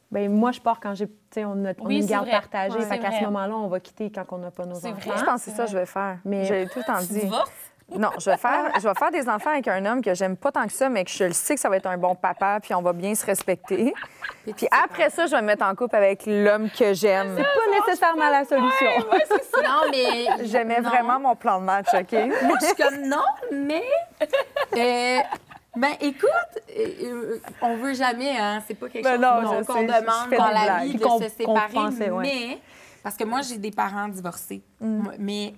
Bien, moi, je pars quand j'ai, tu sais, on a Oui, une c'est garde vrai. partagée. Ouais, fait c'est qu'à vrai. ce moment-là, on va quitter quand on n'a pas nos C'est enfants. vrai. Je pense que c'est ça que je vais faire. Mais- J'ai tout le temps Tu dit. divorces? Non, je vais faire des enfants avec un homme que j'aime pas tant que ça, mais que je le sais que ça va être un bon papa, puis on va bien se respecter. Puis après ça, je vais me mettre en couple avec l'homme que j'aime. C'est pas nécessairement la solution. Non, mais... J'aimais non. vraiment mon plan de match, OK? Moi, je suis comme non, mais. Ben, écoute, on veut jamais, hein. C'est pas quelque Ben chose non, je qu'on sais, je demande fais dans des la blagues. vie Puis de qu'on- se qu'on séparer. pensait, ouais. Mais, parce que moi, j'ai des parents divorcés. Mais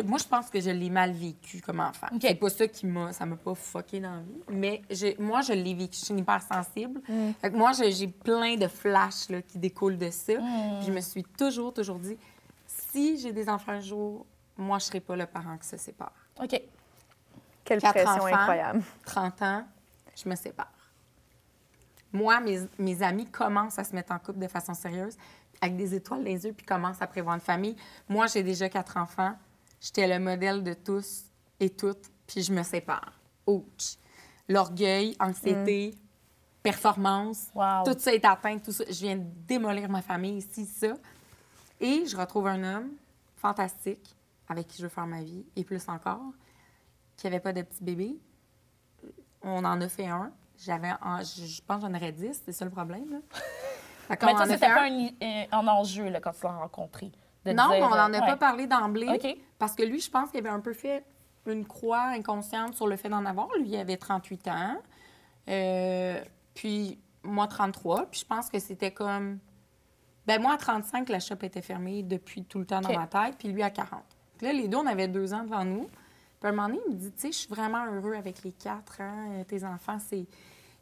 moi, je pense que je l'ai mal vécu comme enfant. OK. C'est pas ça ça m'a pas fucké dans la vie. Mais moi, je l'ai vécu. Je suis une hypersensible. Fait que moi, j'ai plein de flashs là, qui découlent de ça. Puis je me suis toujours dit, si j'ai des enfants un jour, moi, je serai pas le parent qui se sépare. OK. Quelle 4 pression enfants. incroyable. 30 ans, je me sépare. Moi, mes amis commencent à se mettre en couple de façon sérieuse, avec des étoiles dans les yeux, puis commencent à prévoir une famille. Moi, j'ai déjà 4 enfants. J'étais le modèle de tous et toutes, puis je me sépare. Ouch! L'orgueil, anxiété, performance, Wow. tout ça est atteint, tout ça. Je viens de démolir ma famille ici, ça. Et je retrouve un homme fantastique, avec qui je veux faire ma vie, et plus encore, qui n'avait pas de petit bébé. On en a fait un. Je pense que j'en aurais 10, c'est ça le problème. Là. Fait qu'on Mais en ça, a c'était fait pas un enjeu là, quand tu l'as rencontré. de Non, dire, mais on n'en a ouais. pas parlé d'emblée. OK. Parce que lui, je pense qu'il avait un peu fait une croix inconsciente sur le fait d'en avoir. Lui, il avait 38 ans. Puis moi, 33. Puis je pense que c'était comme... Ben moi, à 35, la shop était fermée depuis tout le temps dans OK. ma tête. Puis lui, à 40. Puis là, les deux, on avait 2 ans devant nous. Puis à un moment donné, il me dit, tu sais, je suis vraiment heureux avec les 4 ans. Tes enfants, je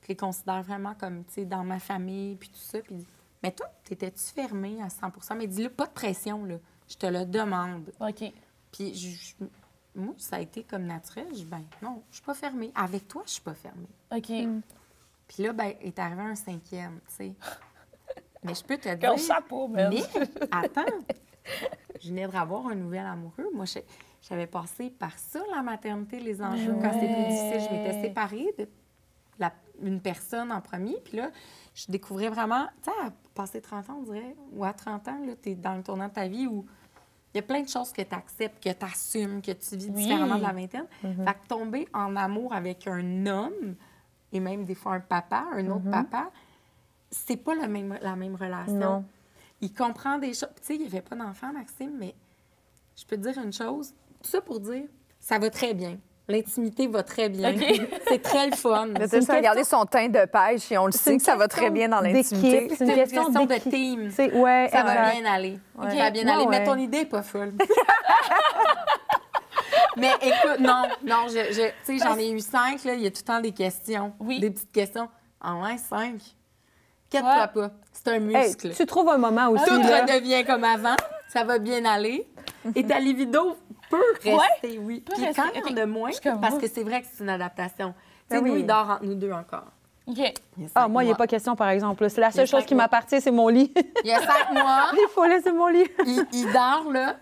les considère vraiment comme, tu sais, dans ma famille, puis tout ça. Puis il dit, mais toi, t'étais-tu fermée à 100 Mais dis-le, pas de pression, là. Je te le demande. OK. Puis moi, ça a été comme naturel. Je dis, ben non, je suis pas fermée. Avec toi, je suis pas fermée. OK. Puis là, ben, est arrivé un 5e, tu sais. Mais je peux te Quel dire... chapeau, man. Mais, attends, je venais de revoir un nouvel amoureux. Moi, j'avais passé par ça, la maternité, les enjeux. Quand c'était plus difficile, je m'étais séparée d'une personne en premier. Puis là, je découvrais vraiment... Tu sais, à passer 30 ans, on dirait, ou à 30 ans, là, t'es dans le tournant de ta vie où il y a plein de choses que tu acceptes, que tu assumes, que tu vis Oui. différemment de la vingtaine. Fait que tomber en amour avec un homme, et même des fois un papa, un autre papa, c'est pas la même relation. Non. il comprend des choses. Tu sais, il n'y avait pas d'enfant, Maxime, mais je peux te dire une chose. Tout ça pour dire, ça va très bien. L'intimité va très bien. C'est très le fun. Mais tu sais, regarder son teint de pêche et on le sait que ça va très bien dans l'intimité. C'est une question de team. Ouais, ça va bien aller. Ouais. Ça va bien aller. Mais ton idée n'est pas folle. Mais écoute, non, tu sais, j'en ai eu 5, là, il y a tout le temps des questions. Oui. Des petites questions. Ah ouais, 5. Inquiète-toi pas. C'est un muscle. Hey, tu trouves un moment aussi. Tout là. redevient comme avant. Ça va bien aller. Et ta libido peut rester, oui. Puis quand il y en a moins, parce que c'est vrai que c'est une adaptation. Tu sais, nous, il dort entre nous deux encore. OK. Moi, il n'y a pas question, par exemple. C'est la seule chose qui m'appartient, c'est mon lit. Il y a 5 mois. Il faut laisser mon lit. il dort, là.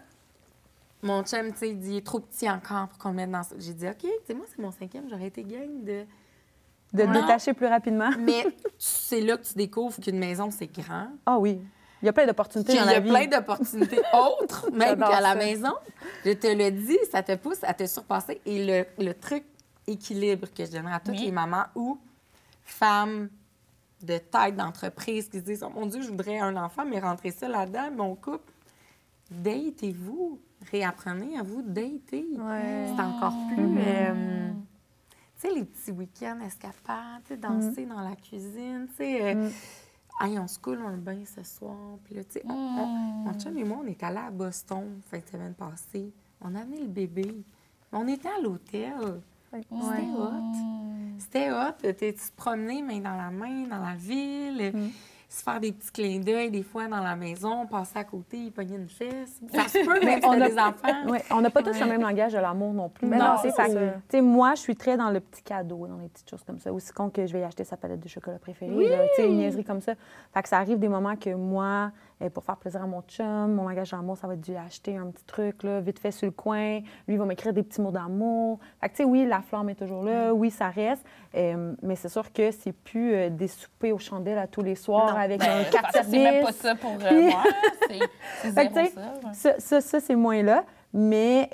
Mon chum, tu sais, il dit, il est trop petit encore pour qu'on le mette dans ça. J'ai dit, OK, tu sais, moi, c'est mon 5e, j'aurais été gang de détacher plus rapidement. Mais c'est là que tu découvres qu'une maison, c'est grand. Ah oui. Il y a plein d'opportunités dans Il y la a vie. plein d'opportunités autres, même J'adore qu'à la ça. maison. Je te le dis, ça te pousse à te surpasser. Et le truc équilibre que je donnerais à toutes les mamans ou femmes de tête d'entreprise qui se disent, oh mon Dieu, je voudrais un enfant, mais rentrer ça là-dedans, mon couple, datez-vous. Réapprenez à vous dater. Ouais. C'est encore plus... tu sais, les petits week-ends escapades, tu sais, danser dans la cuisine, tu sais... Hey, on se coule un bain ce soir. Puis là, tu sais, mon chum et moi, on est allés à Boston fin de semaine passée. On a amené le bébé. On était à l'hôtel. C'était hot. C'était hot. Tu te promenais main dans la ville, se faire des petits clins d'œil des fois dans la maison, passer à côté, il pognait une fesse. Ça se peut, mais on a des enfants. Ouais, on n'a pas tous le même langage de l'amour non plus. Mais non, c'est ça. Tu sais, moi, je suis très dans le petit cadeau, dans les petites choses comme ça. Aussi con que je vais y acheter sa palette de chocolat préférée, là, tu sais, une niaiserie comme ça. Fait que ça arrive des moments que moi, pour faire plaisir à mon chum, mon langage d'amour, ça va être dû acheter un petit truc, là, vite fait sur le coin. Lui, il va m'écrire des petits mots d'amour. Fait que, tu sais, oui, la flamme est toujours là. Oui, ça reste. Mais c'est sûr que c'est plus des soupers aux chandelles à tous les soirs avec un carte Ça, c'est même pas ça pour moi. C'est Fait que, zéro tu sais, ça c'est moins là. Mais,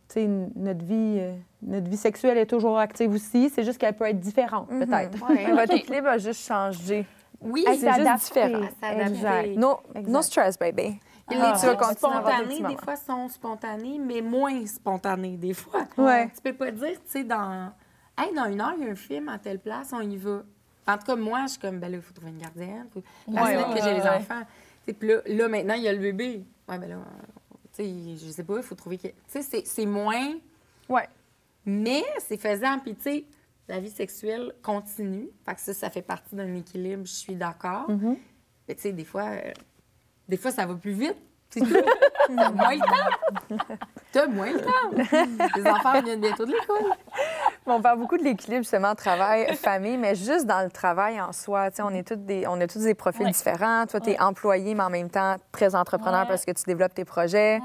tu sais, notre vie sexuelle est toujours active aussi. C'est juste qu'elle peut être différente, peut-être. Ouais, votre équilibre a juste changé. Oui, C'est juste différent. Exact. No stress, baby. Les tu vas trucs continuer à avoir des petits spontanés, des moments. fois, sont spontanés, mais moins spontanés, des fois. Ouais. Tu peux pas dire, tu sais, dans 1 heure, il y a un film à telle place, on y va. En tout cas, moi, je suis comme, ben là, il faut trouver une gardienne. La semaine que j'ai les enfants. Puis là, maintenant, il y a le bébé. Ouais, ben là, tu sais, je sais pas, il faut trouver... Tu sais, c'est moins... Ouais. Mais c'est faisable. Puis, tu sais, la vie sexuelle continue. Fait que ça fait partie d'un équilibre, je suis d'accord. Mais, tu sais, des fois, ça va plus vite. C'est tout. T'as moins le temps. Les enfants viennent bientôt de l'école. On parle beaucoup de l'équilibre, justement, travail-famille, mais juste dans le travail en soi, tu sais, on a tous des profils différents. Toi, tu es employé, mais en même temps très entrepreneur parce que tu développes tes projets.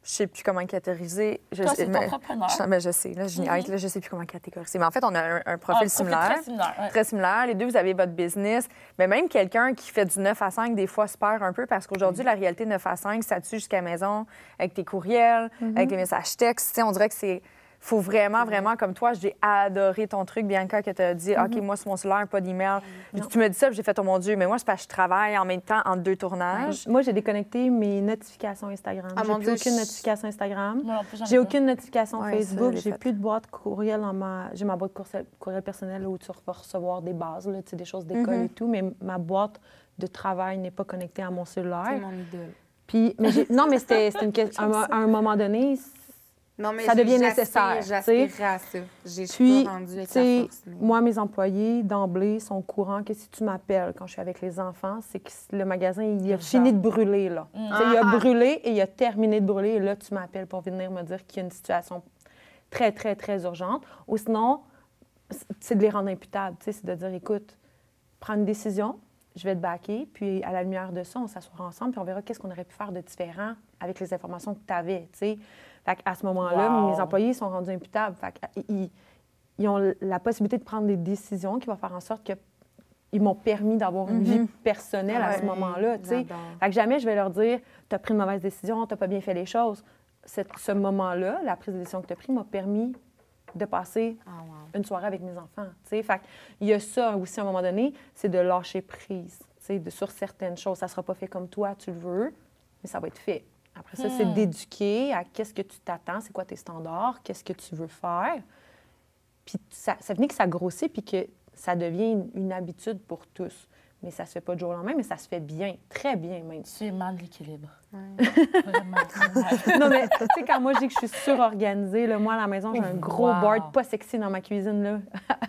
Je sais plus comment catégoriser. Toi, c'est entrepreneur. Mais je sais, là, je sais plus comment catégoriser. Mais en fait, on a un profil similaire. Très similaire. Les deux, vous avez votre business. Mais même quelqu'un qui fait du 9 à 5, des fois, se perd un peu parce qu'aujourd'hui, la réalité 9 à 5, ça tue jusqu'à la maison avec tes courriels, avec les messages textes. Tu sais, on dirait que c'est... faut vraiment, vraiment, comme toi, j'ai adoré ton truc, Bianca, que tu as dit, OK, moi, c'est mon cellulaire, pas d'email. Tu me dis ça, puis j'ai fait, oh mon Dieu, mais moi, c'est parce que je travaille en même temps entre 2 tournages. Moi, j'ai déconnecté mes notifications Instagram. Ah, mon J'ai Dieu, plus aucune notification Instagram. Moi non plus, j'en ai J'ai pas. aucune notification Ouais, ça, Facebook. je l'ai J'ai fait. plus de boîte courriel j'ai ma boîte courriel personnelle où tu vas recevoir des bases, là, tu sais, des choses d'école et tout, mais ma boîte de travail n'est pas connectée à mon cellulaire. C'est mon idole. Puis, non, mais c'était une question. À un moment donné, Non, mais ça devient j'aspire- nécessaire, J'aspirais à ça. Je suis Puis, pas rendue avec tu sais, la force. mais- moi, mes employés, d'emblée, sont au courant que si tu m'appelles quand je suis avec les enfants, c'est que le magasin, il a fini de brûler, là. Tu sais, il a brûlé et il a terminé de brûler. Et là, tu m'appelles pour venir me dire qu'il y a une situation très, très, très urgente. Ou sinon, c'est de les rendre imputables. Tu sais, c'est de dire, écoute, prends une décision, je vais te backer, puis à la lumière de ça, on s'assoira ensemble, puis on verra qu'est-ce qu'on aurait pu faire de différent avec les informations que tu avais, tu sais. Fait qu'à ce moment-là, mes employés sont rendus imputables. Fait ils ont la possibilité de prendre des décisions qui vont faire en sorte qu'ils m'ont permis d'avoir une vie personnelle à ce moment-là, tu sais. j'adore. Fait que jamais je vais leur dire « tu as pris une mauvaise décision, tu n'as pas bien fait les choses ». Ce moment-là, la prise de décision que tu as prise m'a permis de passer Ah, wow. une soirée avec mes enfants, tu sais. Fait qu'il y a ça aussi à un moment donné, c'est de lâcher prise. sur certaines choses. Ça ne sera pas fait comme toi, tu le veux, mais ça va être fait. Après ça, c'est d'éduquer à qu'est-ce que tu t'attends, c'est quoi tes standards, qu'est-ce que tu veux faire. Puis ça finit que ça grossit puis que ça devient une habitude pour tous. Mais ça se fait pas du jour au lendemain, mais ça se fait bien, très bien même. Tu es mal de l'équilibre. Ouais. Vraiment. Non, mais tu sais, quand moi je dis que je suis surorganisée, là, moi à la maison, j'ai un gros Wow. board pas sexy dans ma cuisine, là,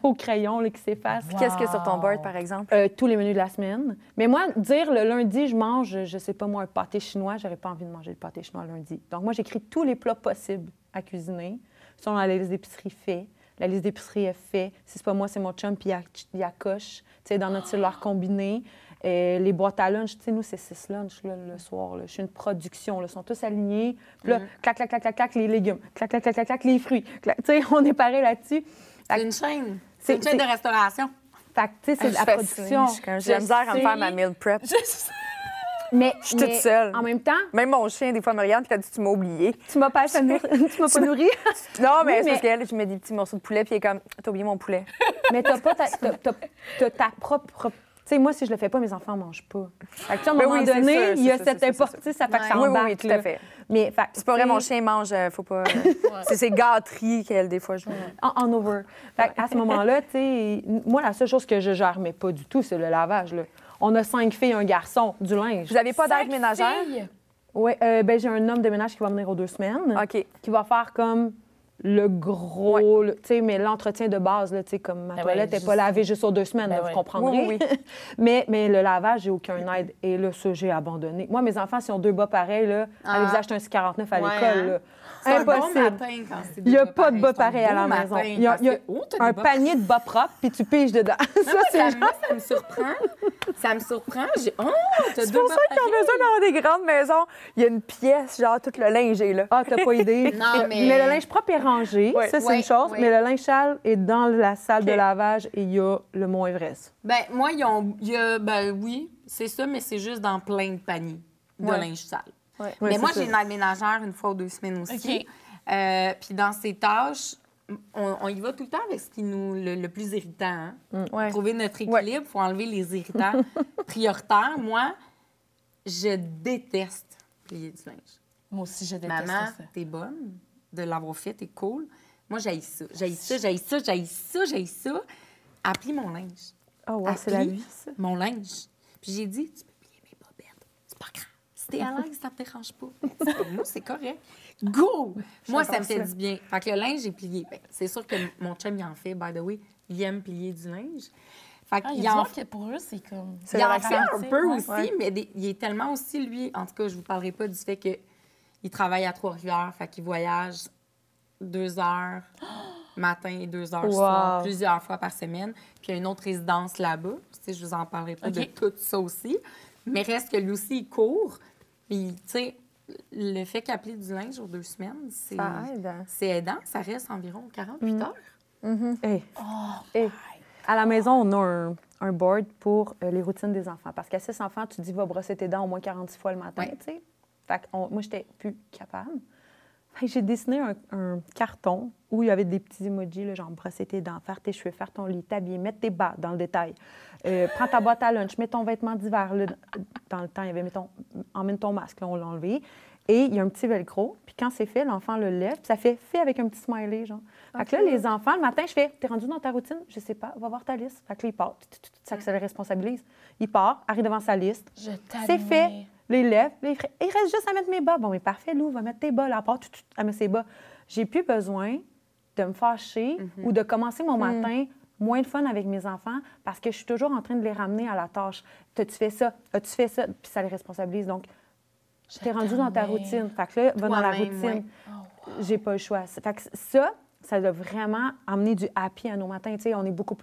au crayon là, qui s'efface. Puis qu'est-ce qu'il y a sur ton board, par exemple? Tous les menus de la semaine. Mais moi, dire le lundi, je mange, je sais pas moi, un pâté chinois, j'aurais pas envie de manger le pâté chinois lundi. Donc moi, j'écris tous les plats possibles à cuisiner. Ils sont dans la liste d'épicerie fait. La liste d'épicerie est faite. Si c'est pas moi, c'est mon chum, puis il y a coche. Tu sais, dans notre cellulaire combiné. Les boîtes à lunch, tu sais, nous, c'est 6 lunchs là, le soir. Là. Je suis une production. Là. Ils sont tous alignés. Puis là, clac, clac, clac, clac, clac, les légumes. Clac, clac, clac, clac, clac, les fruits. Tu sais, on est pareil là-dessus. C'est une chaîne. C'est- C'est une chaîne de restauration. Fait que, tu sais, c'est de la production. J'ai la misère à me faire ma sais. meal prep. Mais, Je suis toute seule. En même temps, Même mon chien, des fois, me regarde et dit tu m'as oublié. tu m'as pas, tu m'as pas nourri. Non, mais Oui, c'est parce mais- qu'elle, je mets des petits morceaux de poulet, puis elle est comme t'as oublié mon poulet. Mais t'as pas t'as ta propre... Tu sais, moi, si je le fais pas, mes enfants mangent pas. Fait que, tu sais, à un Ben moment oui, c'est donné, sûr, il y a c'est cette sûr, importance, c'est ça fait que ça Oui, embarque. oui, tout là. à fait. Mais, fait que, C'est pas vrai, tu sais, mon chien mange, faut pas. C'est ses gâteries qu'elle, des fois, je En over. Fait à ce moment-là, tu sais, moi, la seule chose que je gère, mais pas du tout, c'est le lavage. Là. On a 5 filles, un garçon, du linge. Vous n'avez pas d'aide ménagère? Oui, ben, j'ai un homme de ménage qui va venir aux 2 semaines, OK. qui va faire comme le gros, tu sais, mais l'entretien de base, là, tu sais, comme ma Ben toilette n'est oui, pas juste- lavée juste aux 2 semaines, Ben là, oui. vous comprendrez. Oui, mais le lavage, j'ai aucun aide. Et là, ça, j'ai abandonné. Moi, mes enfants, s'ils ont 2 bas pareils, là, allez vous acheter un 6,49 à Ouais, l'école. hein? là. C'est un bon Impossible. matin quand c'est Il n'y a des pas de bas pareils. pareils à la C'est un maison. beau matin Il y a, parce il y a que, oh, t'as des un bas panier de bas propres, puis tu piges dedans. Ça, c'est Moi, ça me surprend. Ça me surprend. Oh, t'as C'est deux pour bas ça qu'ils ont pareils. besoin d'avoir des grandes maisons. Il y a une pièce, genre, tout le linge est là. Ah, t'as pas idée. Non, mais- le linge propre est rangé, Ouais. ça, c'est Ouais, une chose. ouais. Mais le linge sale est dans la salle de OK. lavage et il y a le mot Everest. Ben, moi, ben oui, c'est ça, mais c'est juste dans plein de paniers de Ouais. linge sale. Ouais. Mais Ouais, moi, c'est j'ai ça. une aide ménagère une fois ou 2 semaines aussi. OK. Puis dans ces tâches, on y va tout le temps avec ce qui nous le plus irritant. Hein? Ouais. Trouver notre équilibre, il faut enlever les irritants prioritaires. Moi, je déteste plier du linge. Moi aussi, je déteste Maman, ça. t'es bonne de l'avoir fait, t'es cool. Moi, j'haïs ça. J'haïs ça, j'haïs ça, j'haïs ça, j'haïs ça. Elle plie mon linge. Oh, ouais, Elle c'est la plie vie, ça. mon linge. Puis j'ai dit, tu peux plier mes bobettes. C'est pas grave. Si t'es à l'aise, ça te dérange pas. Moi, c'est correct. Go! Moi, ça me fait du bien. Fait que le linge est plié. Ben, c'est sûr que mon chum, il en fait, by the way. Il aime plier du linge. Fait Ah, il qu'il y a des en gens qui, pour eux, c'est comme... C'est il en relaxant. fait un Ouais. peu aussi, Ouais. mais il est tellement aussi, lui, en tout cas, je vous parlerai pas du fait qu'il travaille à Trois-Rivières, fait qu'il voyage 2 heures matin et 2 heures Wow. soir, plusieurs fois par semaine. Puis il y a une autre résidence là-bas. Tu sais, je vous en parlerai pas OK. de tout ça aussi. Mais reste que lui aussi, il court. Puis, tu sais, le fait qu'il plie du linge aux 2 semaines, c'est Ça aide. c'est aidant. Ça reste environ 48 heures. Hey. Oh, Hey. À la maison, on a un board pour les routines des enfants. Parce qu'à 6 enfants, tu dis, va brosser tes dents au moins 46 fois le matin, Ouais. tu sais. Fait que moi, j'étais plus capable. Fait que j'ai dessiné un carton où il y avait des petits emojis, là, genre brosser tes dents, faire tes cheveux, faire ton lit, t'habiller, mettre tes bas dans le détail. Prends ta boîte à lunch, mets ton vêtement d'hiver. Là, dans le temps, il y avait, mettons, emmène ton masque, là, on l'a enlevé. Et il y a un petit velcro. Puis quand c'est fait, l'enfant le lève. Puis ça fait avec un petit smiley, genre. Fait que là, les enfants, le matin, je fais, t'es rendu dans ta routine? Je sais pas, va voir ta liste. Fait que là, il part. Ça le responsabilise. Il part, arrive devant sa liste. je t'admire. C'est fait. Là, il lève. Là, il reste juste à mettre mes bas. Bon, mais parfait, Lou, va mettre tes bas. Là, à part, elle met ses bas. J'ai plus besoin de me fâcher ou de commencer mon matin moins de fun avec mes enfants parce que je suis toujours en train de les ramener à la tâche. T'as-tu fait ça? As-tu fait ça? Puis ça les responsabilise. Donc, t'es rendu dans ta t'admire. routine. Fait que là, va dans la Toi-même, routine. ouais. J'ai pas le choix. Fait que ça doit vraiment amener du happy à nos matins. Tu sais, on est beaucoup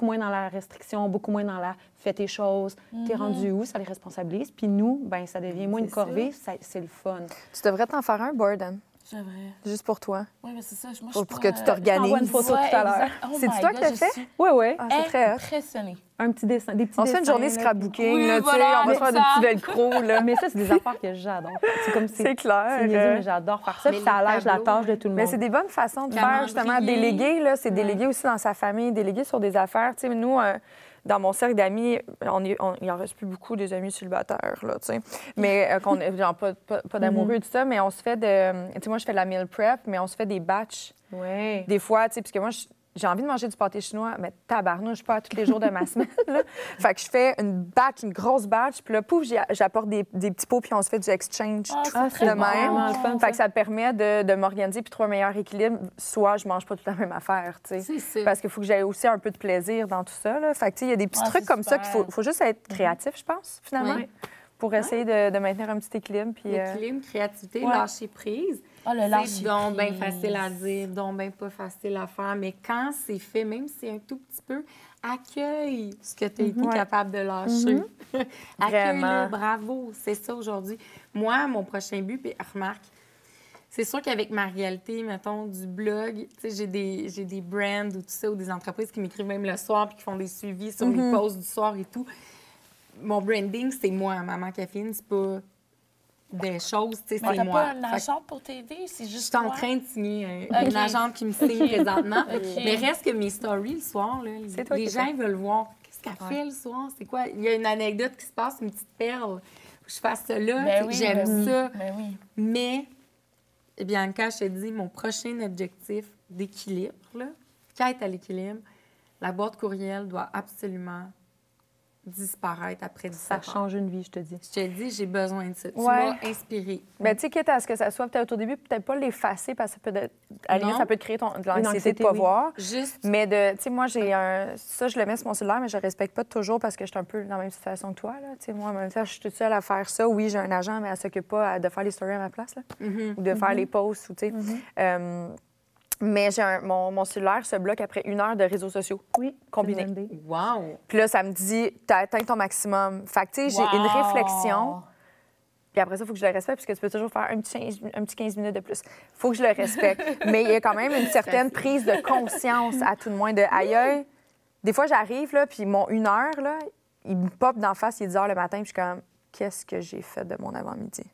moins dans la restriction, beaucoup moins dans la fais tes choses. T'es rendu où? Ça les responsabilise. Puis nous, ben ça devient moins une C'est ça. corvée. C'est le fun. Tu devrais t'en faire un board, Anne, C'est vrai. juste pour toi. Oui, mais c'est ça. Moi, je Pour suis que pas, tu t'organises. je t'envoie une photo tout à l'heure. C'est-tu toi qui l'as fait? Oui, oui. Ah, c'est très hot. Impressionnée. Un petit dessin, des petits On se fait une dessins, journée là, scrapbooking, Oui, là, tu sais, voilà, on va se faire c'est des ça. petits velcro, là. Mais ça, c'est des affaires que j'adore. C'est comme si C'est clair. c'est niaiseux, mais j'adore faire ça. Mais Puis ça les allège la tableaux, tâche de tout le Mais monde. c'est des bonnes façons de Calendrier. faire, justement, déléguer, là. C'est déléguer aussi dans sa famille, déléguer sur des affaires. Tu sais, nous, dans mon cercle d'amis, il en reste plus beaucoup des amis célibataires, là, tu sais. Mais qu'on est genre pas d'amoureux et tout ça, mais on se fait de... Tu sais, moi, je fais de la meal prep, mais on se fait des batchs. Oui. Des fois, tu sais, parce que moi, j'ai envie de manger du pâté chinois, mais tabarnouche, pas tous les jours de ma semaine, là. Fait que je fais une grosse batch, puis là, pouf, j'apporte des petits pots, puis on se fait du exchange c'est de bon. même. Le fun, Fait que ça te permet de m'organiser puis de trouver un meilleur équilibre. Soit je mange pas toute la même affaire, tu sais. C'est ça. Parce qu'il faut que j'aie aussi un peu de plaisir dans tout ça, là. Fait que, tu sais, il y a des petits trucs c'est comme ça qu'il super. faut juste être créatif, je pense, finalement, Oui. pour essayer de maintenir un petit équilibre. Puis, L'équilibre, créativité, ouais. lâcher prise. Ah, le C'est lâcher donc bien prise. facile à dire, donc bien pas facile à faire. Mais quand c'est fait, même si c'est un tout petit peu, accueille ce que tu es Ouais. capable de lâcher. Vraiment. Accueille-le, bravo. C'est ça aujourd'hui. Moi, mon prochain but, puis remarque, c'est sûr qu'avec ma réalité, mettons, du blog, tu sais, j'ai des brands ou tout ça, ou des entreprises qui m'écrivent même le soir puis qui font des suivis sur les posts du soir et tout. Mon branding, c'est moi, Maman Caféine, c'est pas des choses, tu sais, Mais c'est t'as moi. pas un Fait que agent pour t'aider? C'est je juste suis en toi? train de signer OK. une agente qui me signe présentement. OK. Mais reste que mes stories le soir, là, C'est toi les qui gens fais. ils veulent voir qu'est-ce qu'elle fait le soir. C'est quoi? Il y a une anecdote qui se passe, une petite perle. Faut que je fasse ça là. Ben oui, J'aime ben oui, ça. ben oui. Mais, eh bien, Bianca, je te dis, mon prochain objectif d'équilibre, là, quête à l'équilibre, la boîte courriel doit absolument disparaître après 17 Ça ans. change une vie, je te dis. Je te dis, j'ai besoin de ça. Tu Ouais. m'as inspirée. ben, tu sais, quitte à ce que ça soit peut-être au début, peut-être pas l'effacer, parce que ça peut à la limite, Non. ça peut te créer de l'anxiété anxiété, de pas oui. voir. Juste, Mais tu sais, moi, j'ai ça, je le mets sur mon cellulaire, mais je le respecte pas toujours parce que je suis un peu dans la même situation que toi, là. Tu sais, moi, en même temps, je suis toute seule à faire ça. Oui, j'ai un agent, mais elle s'occupe pas de faire les stories à ma place, là. Ou de faire les posts, ou, tu sais. Mais mon cellulaire se bloque après 1 heure de réseaux sociaux Oui, combinés. c'est une bonne idée. wow! Puis là, ça me dit, t'as atteint ton maximum. Fait que, tu sais, j'ai une Wow! réflexion. Puis après ça, il faut que je le respecte, puisque tu peux toujours faire un petit 15 minutes de plus. Il faut que je le respecte. Mais il y a quand même une certaine prise de conscience, à tout le moins, de aïe. Des fois, j'arrive, là, puis mon 1 heure, là, il me pop d'en face, il est 10 heures le matin, puis je suis comme, qu'est-ce que j'ai fait de mon avant-midi?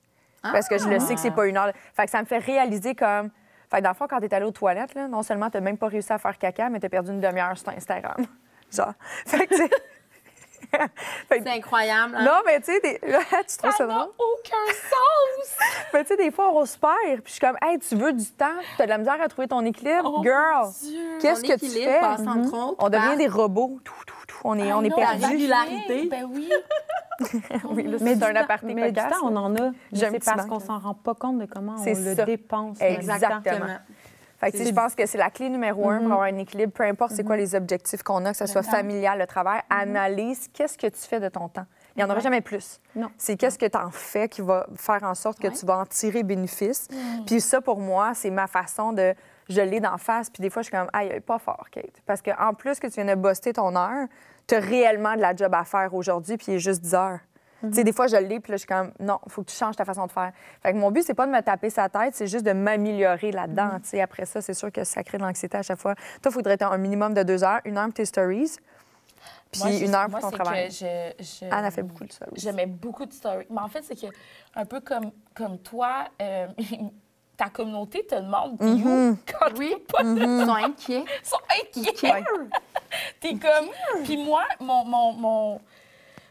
Parce que je le sais que c'est pas 1 heure. Fait que ça me fait réaliser comme. Fait que dans le fond, quand t'es allé aux toilettes, là, non seulement t'as même pas réussi à faire caca, mais t'as perdu une demi-heure sur Instagram. Genre. Fait que, tu sais. Fait que- C'est incroyable. Hein? Non, mais tu sais, tu trouves ça Ça n'a drôle? aucun sens! Mais tu sais, des fois, on se perd. Puis je suis comme, hey, tu veux du temps, tu as de la misère à trouver ton équilibre. Oh, Girl, mon Dieu. qu'est-ce Ton que tu équilibre fais? passe, entre autres, On devient par- des robots. On est Ah non, perdus. la régularité. Ben oui. Oui, là, Mais c'est du un temps- aparté mais du podcast. temps, on en a. Mais J'ai un c'est petit parce manque, qu'on là. s'en rend pas compte de comment on C'est le ça. dépense. notre Exactement. temps. Exactement. Fait que, tu sais, je pense que c'est la clé numéro 1 pour avoir un équilibre, peu importe c'est quoi les objectifs qu'on a, que ce soit familial, le travail, analyse qu'est-ce que tu fais de ton temps. Il n'y en aura jamais plus. Non. C'est qu'est-ce que tu en fais qui va faire en sorte que tu vas en tirer bénéfice. Puis ça, pour moi, c'est ma façon de... Je l'ai d'en face, puis des fois, je suis comme, aïe, pas fort, Kate. Parce qu'en plus que tu viens de buster ton heure, tu as réellement de la job à faire aujourd'hui, puis il est juste 10 heures. Tu sais, des fois, je l'ai, puis là, je suis comme, non, il faut que tu changes ta façon de faire. Fait que mon but, c'est pas de me taper sa tête, c'est juste de m'améliorer là-dedans. Tu sais, après ça, c'est sûr que ça crée de l'anxiété à chaque fois. Toi, il faudrait être un minimum de 2 heures, 1 heure pour tes stories, puis Moi, 1 heure pour moi, ton c'est travail. que je- Anne a fait beaucoup de stories. J'aimais beaucoup de stories. Mais en fait, c'est que, un peu comme toi, ta communauté te demande, t'es où quand Oui. t'es pas là? Ils sont inquiets. Ils sont inquiets. T'es comme... Puis moi,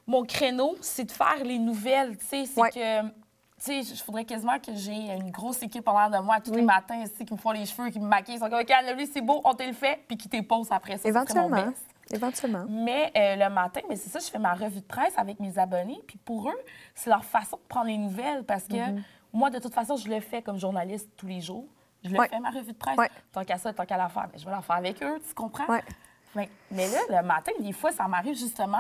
mon créneau, c'est de faire les nouvelles, tu sais. C'est Ouais. que... Tu sais, il faudrait quasiment que j'ai une grosse équipe en l'air de moi tous les matins ici, qui me font les cheveux, qui me maquillent. Ils sont comme, OK, Anne-Louis, c'est beau, on te le fait, puis qui t'épose après ça. Ça serait mon Éventuellement. best. Éventuellement. Mais le matin, mais c'est ça, je fais ma revue de presse avec mes abonnés. Puis pour eux, c'est leur façon de prendre les nouvelles parce que moi, de toute façon, je le fais comme journaliste tous les jours. Je le Ouais. fais, ma revue de presse. Ouais. Tant qu'à ça, tant qu'à la faire, ben, je vais la faire avec eux, tu comprends? Ouais. Mais là, le matin, des fois, ça m'arrive justement,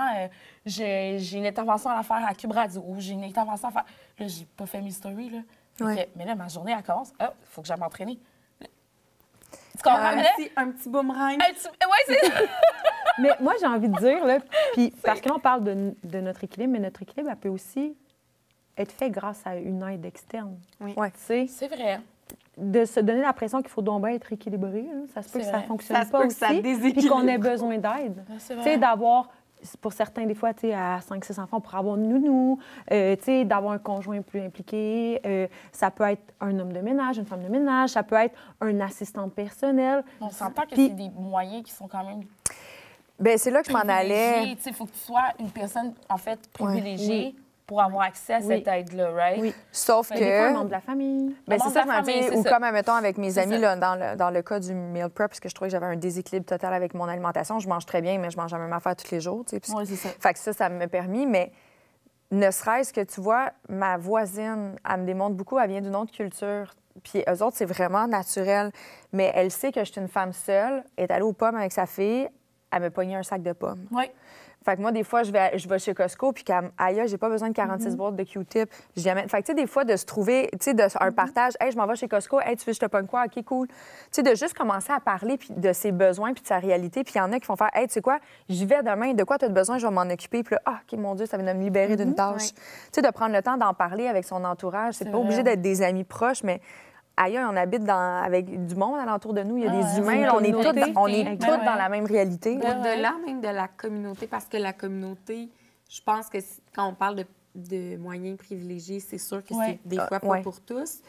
j'ai une intervention à faire à Cube Radio, ou j'ai une intervention à faire... Là, j'ai pas fait mes stories, là. Ouais. Fait que- mais là, ma journée, elle commence. Il faut que j'aille m'entraîner. Tu comprends? Mais là, Un petit boomerang. hey, ouais, c'est... Mais moi, j'ai envie de dire, là, puis parce que là, on parle de notre équilibre, mais notre équilibre, elle peut aussi être fait grâce à une aide externe. Oui. Ouais. Tu sais, C'est vrai. de se donner l'impression qu'il faut donc bien être équilibré. Là. Ça se peut C'est que ça vrai. ne fonctionne Ça se pas peut que aussi. ça Puis déséquilibre. qu'on ait besoin d'aide. C'est Tu vrai. sais, d'avoir, pour certains, des fois, tu sais, à 5-6 enfants, pour avoir une nounou, tu sais, d'avoir un conjoint plus impliqué. Ça peut être un homme de ménage, une femme de ménage, ça peut être un assistant personnel. On s'entend que Puis- c'est des moyens qui sont quand même... Bien, c'est là que je m'en allais. Il faut que tu sois une personne, en fait, privilégiée pour avoir accès à cette aide-là, right? Oui. Sauf Des fois, un que... membre de la famille. Ben, c'est ça, je m'en famille, dis. c'est Ou ça. comme, admettons, avec mes amis, ça. là, dans le cas du meal prep, parce que je trouvais que j'avais un déséquilibre total avec mon alimentation. Je mange très bien, mais je mange la même affaire tous les jours. Tu sais, puis- Oui, c'est ça. Fait que ça m'a permis, mais ne serait-ce que, tu vois, ma voisine, elle me démontre beaucoup, elle vient d'une autre culture. Puis eux autres, c'est vraiment naturel. Mais elle sait que je suis une femme seule, elle est allée aux pommes avec sa fille, elle me pognait un sac de pommes. Oui. Fait que moi, des fois, je vais chez Costco, puis comme, aïe, j'ai pas besoin de 46 boîtes de Q-tip. J'y amène. Fait que, tu sais, des fois, de se trouver, tu sais, un partage, hey, je m'en vais chez Costco, hey, tu veux que je te pogne quoi? OK, cool. Tu sais, de juste commencer à parler puis de ses besoins puis de sa réalité. Puis il y en a qui font faire, hey, tu sais quoi, j'y vais demain, de quoi tu as besoin, je vais m'en occuper. Puis là, ah, OK, mon Dieu, ça vient de me libérer d'une tâche. Tu sais, de prendre le temps d'en parler avec son entourage. C'est pas obligé d'être des amis proches, mais. Aïe, on habite avec du monde alentour de nous. Il y a des humains. Là, on est tous dans la même réalité. Au-delà même de la communauté, parce que la communauté, je pense que quand on parle de moyens privilégiés, c'est sûr que c'est des fois pas pour tous.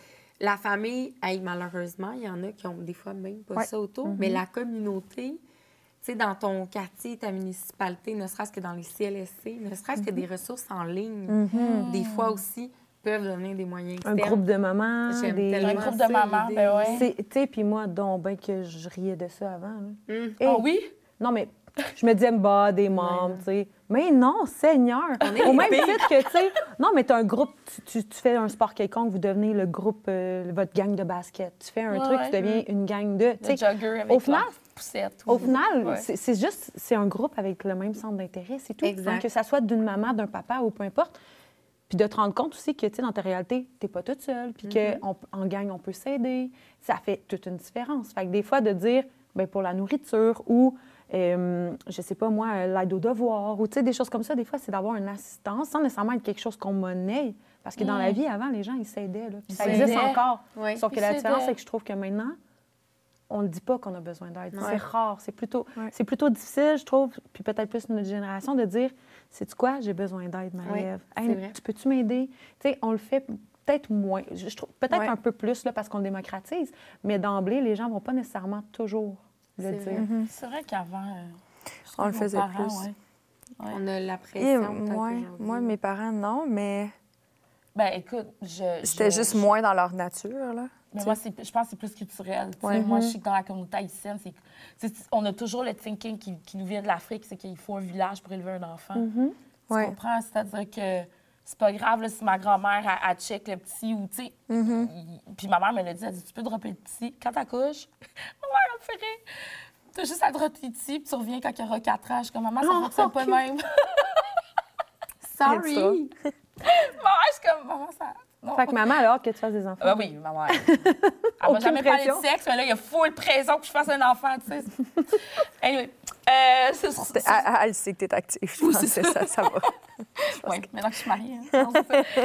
La famille, malheureusement, il y en a qui ont des fois même pas ça autour, mais la communauté, tu sais, dans ton quartier, ta municipalité, ne serait-ce que dans les CLSC, ne serait-ce que des ressources en ligne, des fois aussi, peuvent donner des moyens externes. Un groupe de mamans. Un groupe de mamans, ben oui. Tu sais, puis moi, donc, ben que je riais de ça avant. Ah oui? Non, mais je me disais, bah, des mômes, tu sais. Mais non, Seigneur! Au même titre que, tu sais, non, mais tu as un groupe, tu fais un sport quelconque, vous devenez le groupe, votre gang de basket. Tu fais un truc, tu deviens une gang de. Le jogger avec au final, poussette. Au final, c'est juste, c'est un groupe avec le même centre d'intérêt, c'est tout. Exact. Donc, que ça soit d'une maman, d'un papa ou peu importe. Puis de te rendre compte aussi que, tu sais, dans ta réalité, t'es pas toute seule, puis qu'en gang, on peut s'aider. Ça fait toute une différence. Fait que des fois, de dire, bien, pour la nourriture ou, je sais pas moi, l'aide aux devoirs, ou, tu sais, des choses comme ça, des fois, c'est d'avoir une assistance sans nécessairement être quelque chose qu'on monnaie. Parce que dans la vie, avant, les gens, ils s'aidaient, là. Puis ça existe encore. Oui. Sauf que la différence, c'est que je trouve que maintenant, on ne dit pas qu'on a besoin d'aide. C'est rare. C'est plutôt difficile, je trouve, puis peut-être plus notre génération, de dire, sais-tu quoi, j'ai besoin d'aide, Marie-Ève. Hey, tu peux-tu m'aider? Tu sais, on le fait peut-être moins. Je trouve peut-être un peu plus là, parce qu'on le démocratise, mais d'emblée, les gens ne vont pas nécessairement toujours le dire. C'est vrai qu'avant, on le faisait plus. On a la pression. Moi, mes parents, non, mais... Ben écoute, C'était juste moins dans leur nature, là. Mais moi, je pense que c'est plus culturel. Moi, je sais que dans la communauté haïtienne, on a toujours le thinking qui nous vient de l'Afrique, c'est qu'il faut un village pour élever un enfant. Tu comprends? C'est-à-dire que c'est pas grave là, si ma grand-mère, elle check le petit ou, tu sais... Puis ma mère me l'a dit, elle dit, tu peux dropper le petit. Quand t'accouches, ma mère me fait rire. T'as juste à dropper le petit, puis tu reviens quand il aura 4 ans. Je suis comme, maman, ça ne fonctionne pas de même. Sorry! Maman, je suis comme, maman, ça... Non. Fait que maman, elle a hâte que tu fasses des enfants. Oui, maman. Elle m'a jamais parlé de sexe, mais là, il y a full pression que je fasse un enfant, tu sais. Anyway, elle sait que t'es active. Je pense que ça va. Oui, maintenant que je suis mariée. Hein.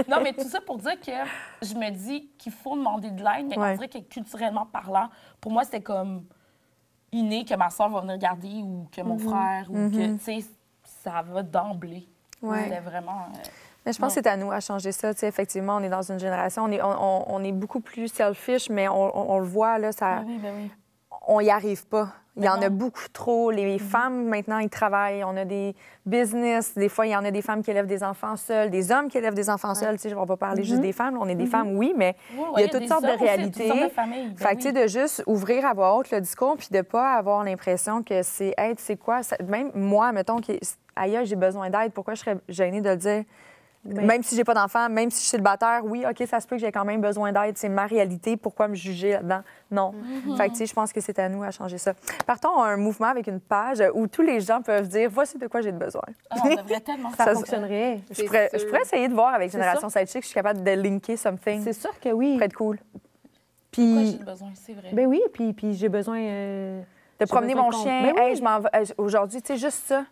Non, mais tout ça pour dire que je me dis qu'il faut demander de l'aide, mais on dirait que culturellement parlant, pour moi, c'était comme inné que ma soeur va venir regarder ou que mon frère, ou que, tu sais, ça va d'emblée. C'était vraiment... Mais je pense que c'est à nous à changer ça. Tu sais, effectivement, on est dans une génération, on est beaucoup plus selfish, mais on le voit, là, ça... On n'y arrive pas. Il y en a beaucoup trop. Les femmes, maintenant, ils travaillent. On a des business. Des fois, il y en a des femmes qui élèvent des enfants seuls, des hommes qui élèvent des enfants seuls. Tu sais, on ne va pas parler juste des femmes. On est des femmes, oui, mais il y a toutes sortes de réalités. Fait que, tu sais, de juste ouvrir à voix haute le discours puis de ne pas avoir l'impression que c'est, hey, tu sais quoi, même moi, mettons, ailleurs, j'ai besoin d'aide, pourquoi je serais gênée de le dire? Même si j'ai pas d'enfant, même si je suis célibataire, oui, OK, ça se peut que j'ai quand même besoin d'aide. C'est ma réalité. Pourquoi me juger là-dedans? Non. Fait que, tu sais, je pense que c'est à nous à changer ça. Partons à un mouvement avec une page où tous les gens peuvent dire, voici de quoi j'ai besoin. On devrait tellement ça fonctionnerait. Je pourrais essayer de voir avec Génération Sidechick, je suis capable de linker something. C'est sûr que oui. Ça pourrait être cool. Pourquoi j'ai besoin, c'est vrai. Ben oui, puis j'ai besoin... de promener mon chien. Hey, je m'en vais. Aujourd'hui, tu sais, juste ça.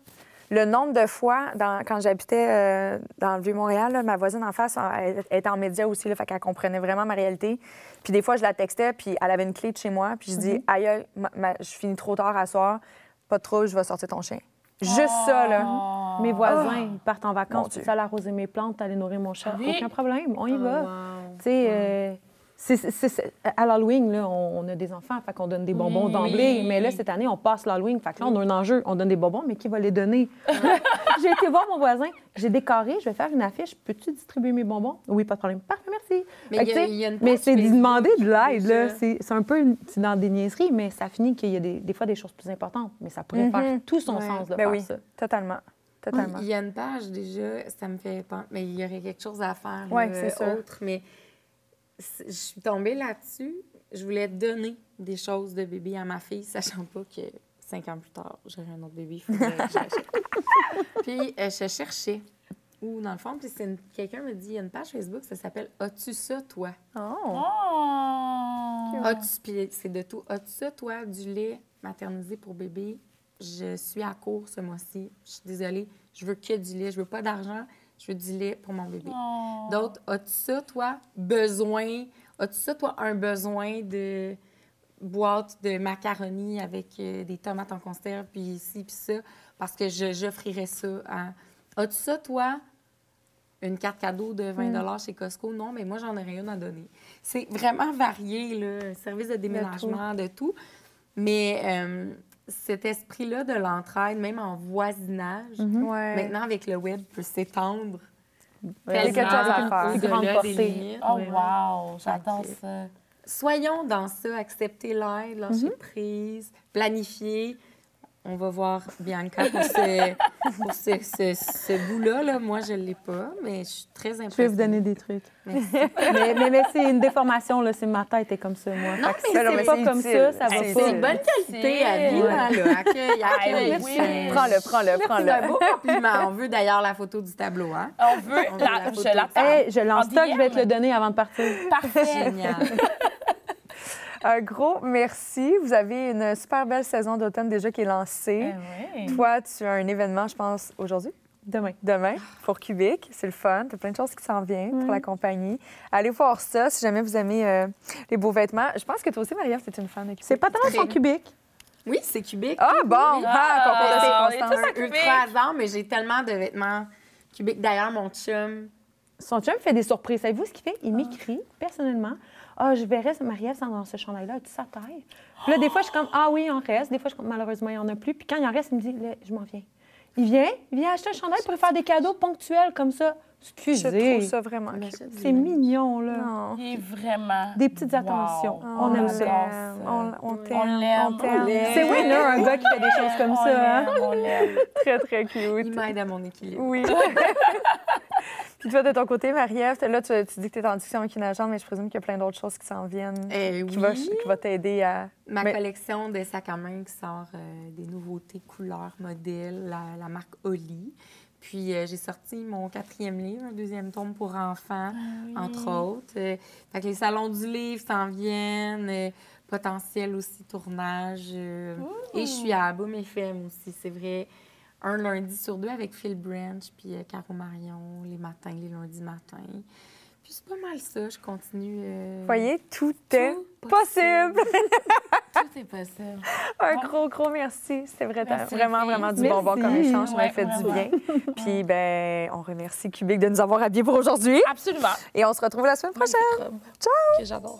Le nombre de fois, quand j'habitais dans le Vieux-Montréal, ma voisine en face, elle était en média aussi, là, fait qu'elle comprenait vraiment ma réalité. Puis des fois, je la textais, puis elle avait une clé de chez moi, puis je dis, aïe, je finis trop tard à soir, pas de trouble, je vais sortir ton chien. Juste ça, là. Mes voisins, ils partent en vacances, tu sais, aller arroser mes plantes, aller nourrir mon chat. Aucun problème, on y va. Tu sais, À l'Halloween, là, on a des enfants, fait qu'on donne des bonbons d'emblée. Oui. Mais là, cette année, on passe l'Halloween. Fait que là, on a un enjeu. On donne des bonbons, mais qui va les donner? J'ai été voir mon voisin. J'ai décoré, je vais faire une affiche. Peux-tu distribuer mes bonbons? Oui, pas de problème. Parfait, merci. Mais Fait que, il y a- tu sais, il y a une mais page c'est d'y Facebook, demander de l'aide. déjà. Là. C'est un peu c'est dans des niaiseries, mais ça finit qu'il y a des fois des choses plus importantes. Mais ça pourrait faire tout son Ouais. sens de Ben faire oui, ça. totalement. Totalement. Il y a une page déjà, ça me fait penser, mais il y aurait quelque chose à faire Ouais, là, c'est sûr. autre, mais je suis tombée là-dessus. Je voulais donner des choses de bébé à ma fille, sachant pas que 5 ans plus tard, j'aurais un autre bébé, il faudrait que j'achète. Puis je cherchais où, dans le fond, puis quelqu'un me dit, il y a une page Facebook, ça s'appelle « As-tu ça, toi? Oh. Oh! As-tu, puis c'est de tout. As-tu ça, toi, du lait maternisé pour bébé? Je suis à court ce mois-ci. Je suis désolée. Je veux que du lait. Je veux pas d'argent. Je veux du lait pour mon bébé. Oh. D'autres, as-tu ça, toi, besoin? As-tu ça, toi, un besoin de boîte de macaroni avec des tomates en conserve, puis ci, puis ça, parce que j'offrirais ça à... As-tu ça, toi, une carte cadeau de 20 chez Costco? Non, mais moi, j'en ai rien à donner. C'est vraiment varié, là, un service de déménagement, de tout. Mais cet esprit-là de l'entraide, même en voisinage, Ouais. maintenant, avec le web, peut s'étendre. Il y a quelque chose à faire. Plus grande Au-delà des portée. limites. Oh, Ouais. wow! J'adore Fait que- ça. Soyons dans ça, accepter l'aide, lâcher prise, planifier. On va voir Bianca pour ce bout-là. Là. Moi, je ne l'ai pas, mais je suis très impressionnée. Je vais vous donner des trucs. Merci. mais c'est une déformation, là. C'est ma tête est comme ça, moi. Non, Fait que mais si c'est c'est pas utile. comme ça, ça va C'est pas. C'est une bonne qualité à vie, là. Accueil, accueil. oui. Prends-le. C'est un beau compliment. On veut d'ailleurs la photo du tableau, hein? On veut On veut la photo. je l'attends. Hey, je lance En stock, je vais te DM. le donner avant de partir. Parfait. Génial. Un gros merci. Vous avez une super belle saison d'automne déjà qui est lancée. Oui. Toi, tu as un événement, je pense, aujourd'hui? Demain. Demain, pour Cubic. C'est le fun. Tu as plein de choses qui s'en viennent pour la compagnie. Allez voir ça si jamais vous aimez les beaux vêtements. Je pense que toi aussi, Marie-Ève, c'est une fan de Cubic. C'est pas tellement son cubique. Oui, c'est cubique. Ah, bon! Oui. Ah, concours de on est circonstances. tous à Cubic. Ultra hasard, mais j'ai tellement de vêtements cubiques. D'ailleurs, mon chum... Son chum fait des surprises. Savez-vous ce qu'il fait? Il m'écrit personnellement. Ah, je verrais Marie-Ève dans ce chandail-là. As-tu sa taille? Puis là, des fois, je suis comme, ah oui, il en reste. Des fois, je suis comme, malheureusement, il n'y en a plus. Puis quand il en reste, il me dit, là, je m'en viens. Il vient acheter un chandail pour faire des cadeaux ponctuels comme ça. Je Excusez. trouve ça vraiment On cute. achète du C'est linge. mignon, là. Non. Il est vraiment... Des petites Wow. attentions. Oh, On aime ça. l'aime. On t'aime. On l'aime. On t'aime. On l'aime. C'est Winner, un gars qui fait des choses comme On ça. Hein? l'aime, on l'aime. Très, très Il cute. m'aide à mon équilibre. Oui. Puis toi, de ton côté, Marie-Ève, là, tu dis que tu es en discussion avec une agente, mais je présume qu'il y a plein d'autres choses qui s'en viennent, Oui. qui va t'aider à... Ma Mais- collection de sacs à main qui sort des nouveautés, couleurs, modèles, la marque Oli. Puis j'ai sorti mon 4e livre, un 2e tome pour enfants, entre autres. Fait que les salons du livre s'en viennent, potentiel aussi tournage. Et je suis à Boom FM aussi, c'est vrai. Un lundi sur 2 avec Phil Branch, puis Caro Marion, les matins, les lundis matins. Puis c'est pas mal ça, je continue. Vous voyez, tout est Tout possible. Tout est possible. Un gros merci. C'était Merci, vraiment, les filles. vraiment du Merci. bonbon comme échange. Ça m'a Ouais, fait du vraiment. bien. Puis, ben, on remercie Cubic de nous avoir habillés pour aujourd'hui. Absolument. Et on se retrouve la semaine prochaine. Que j'adore.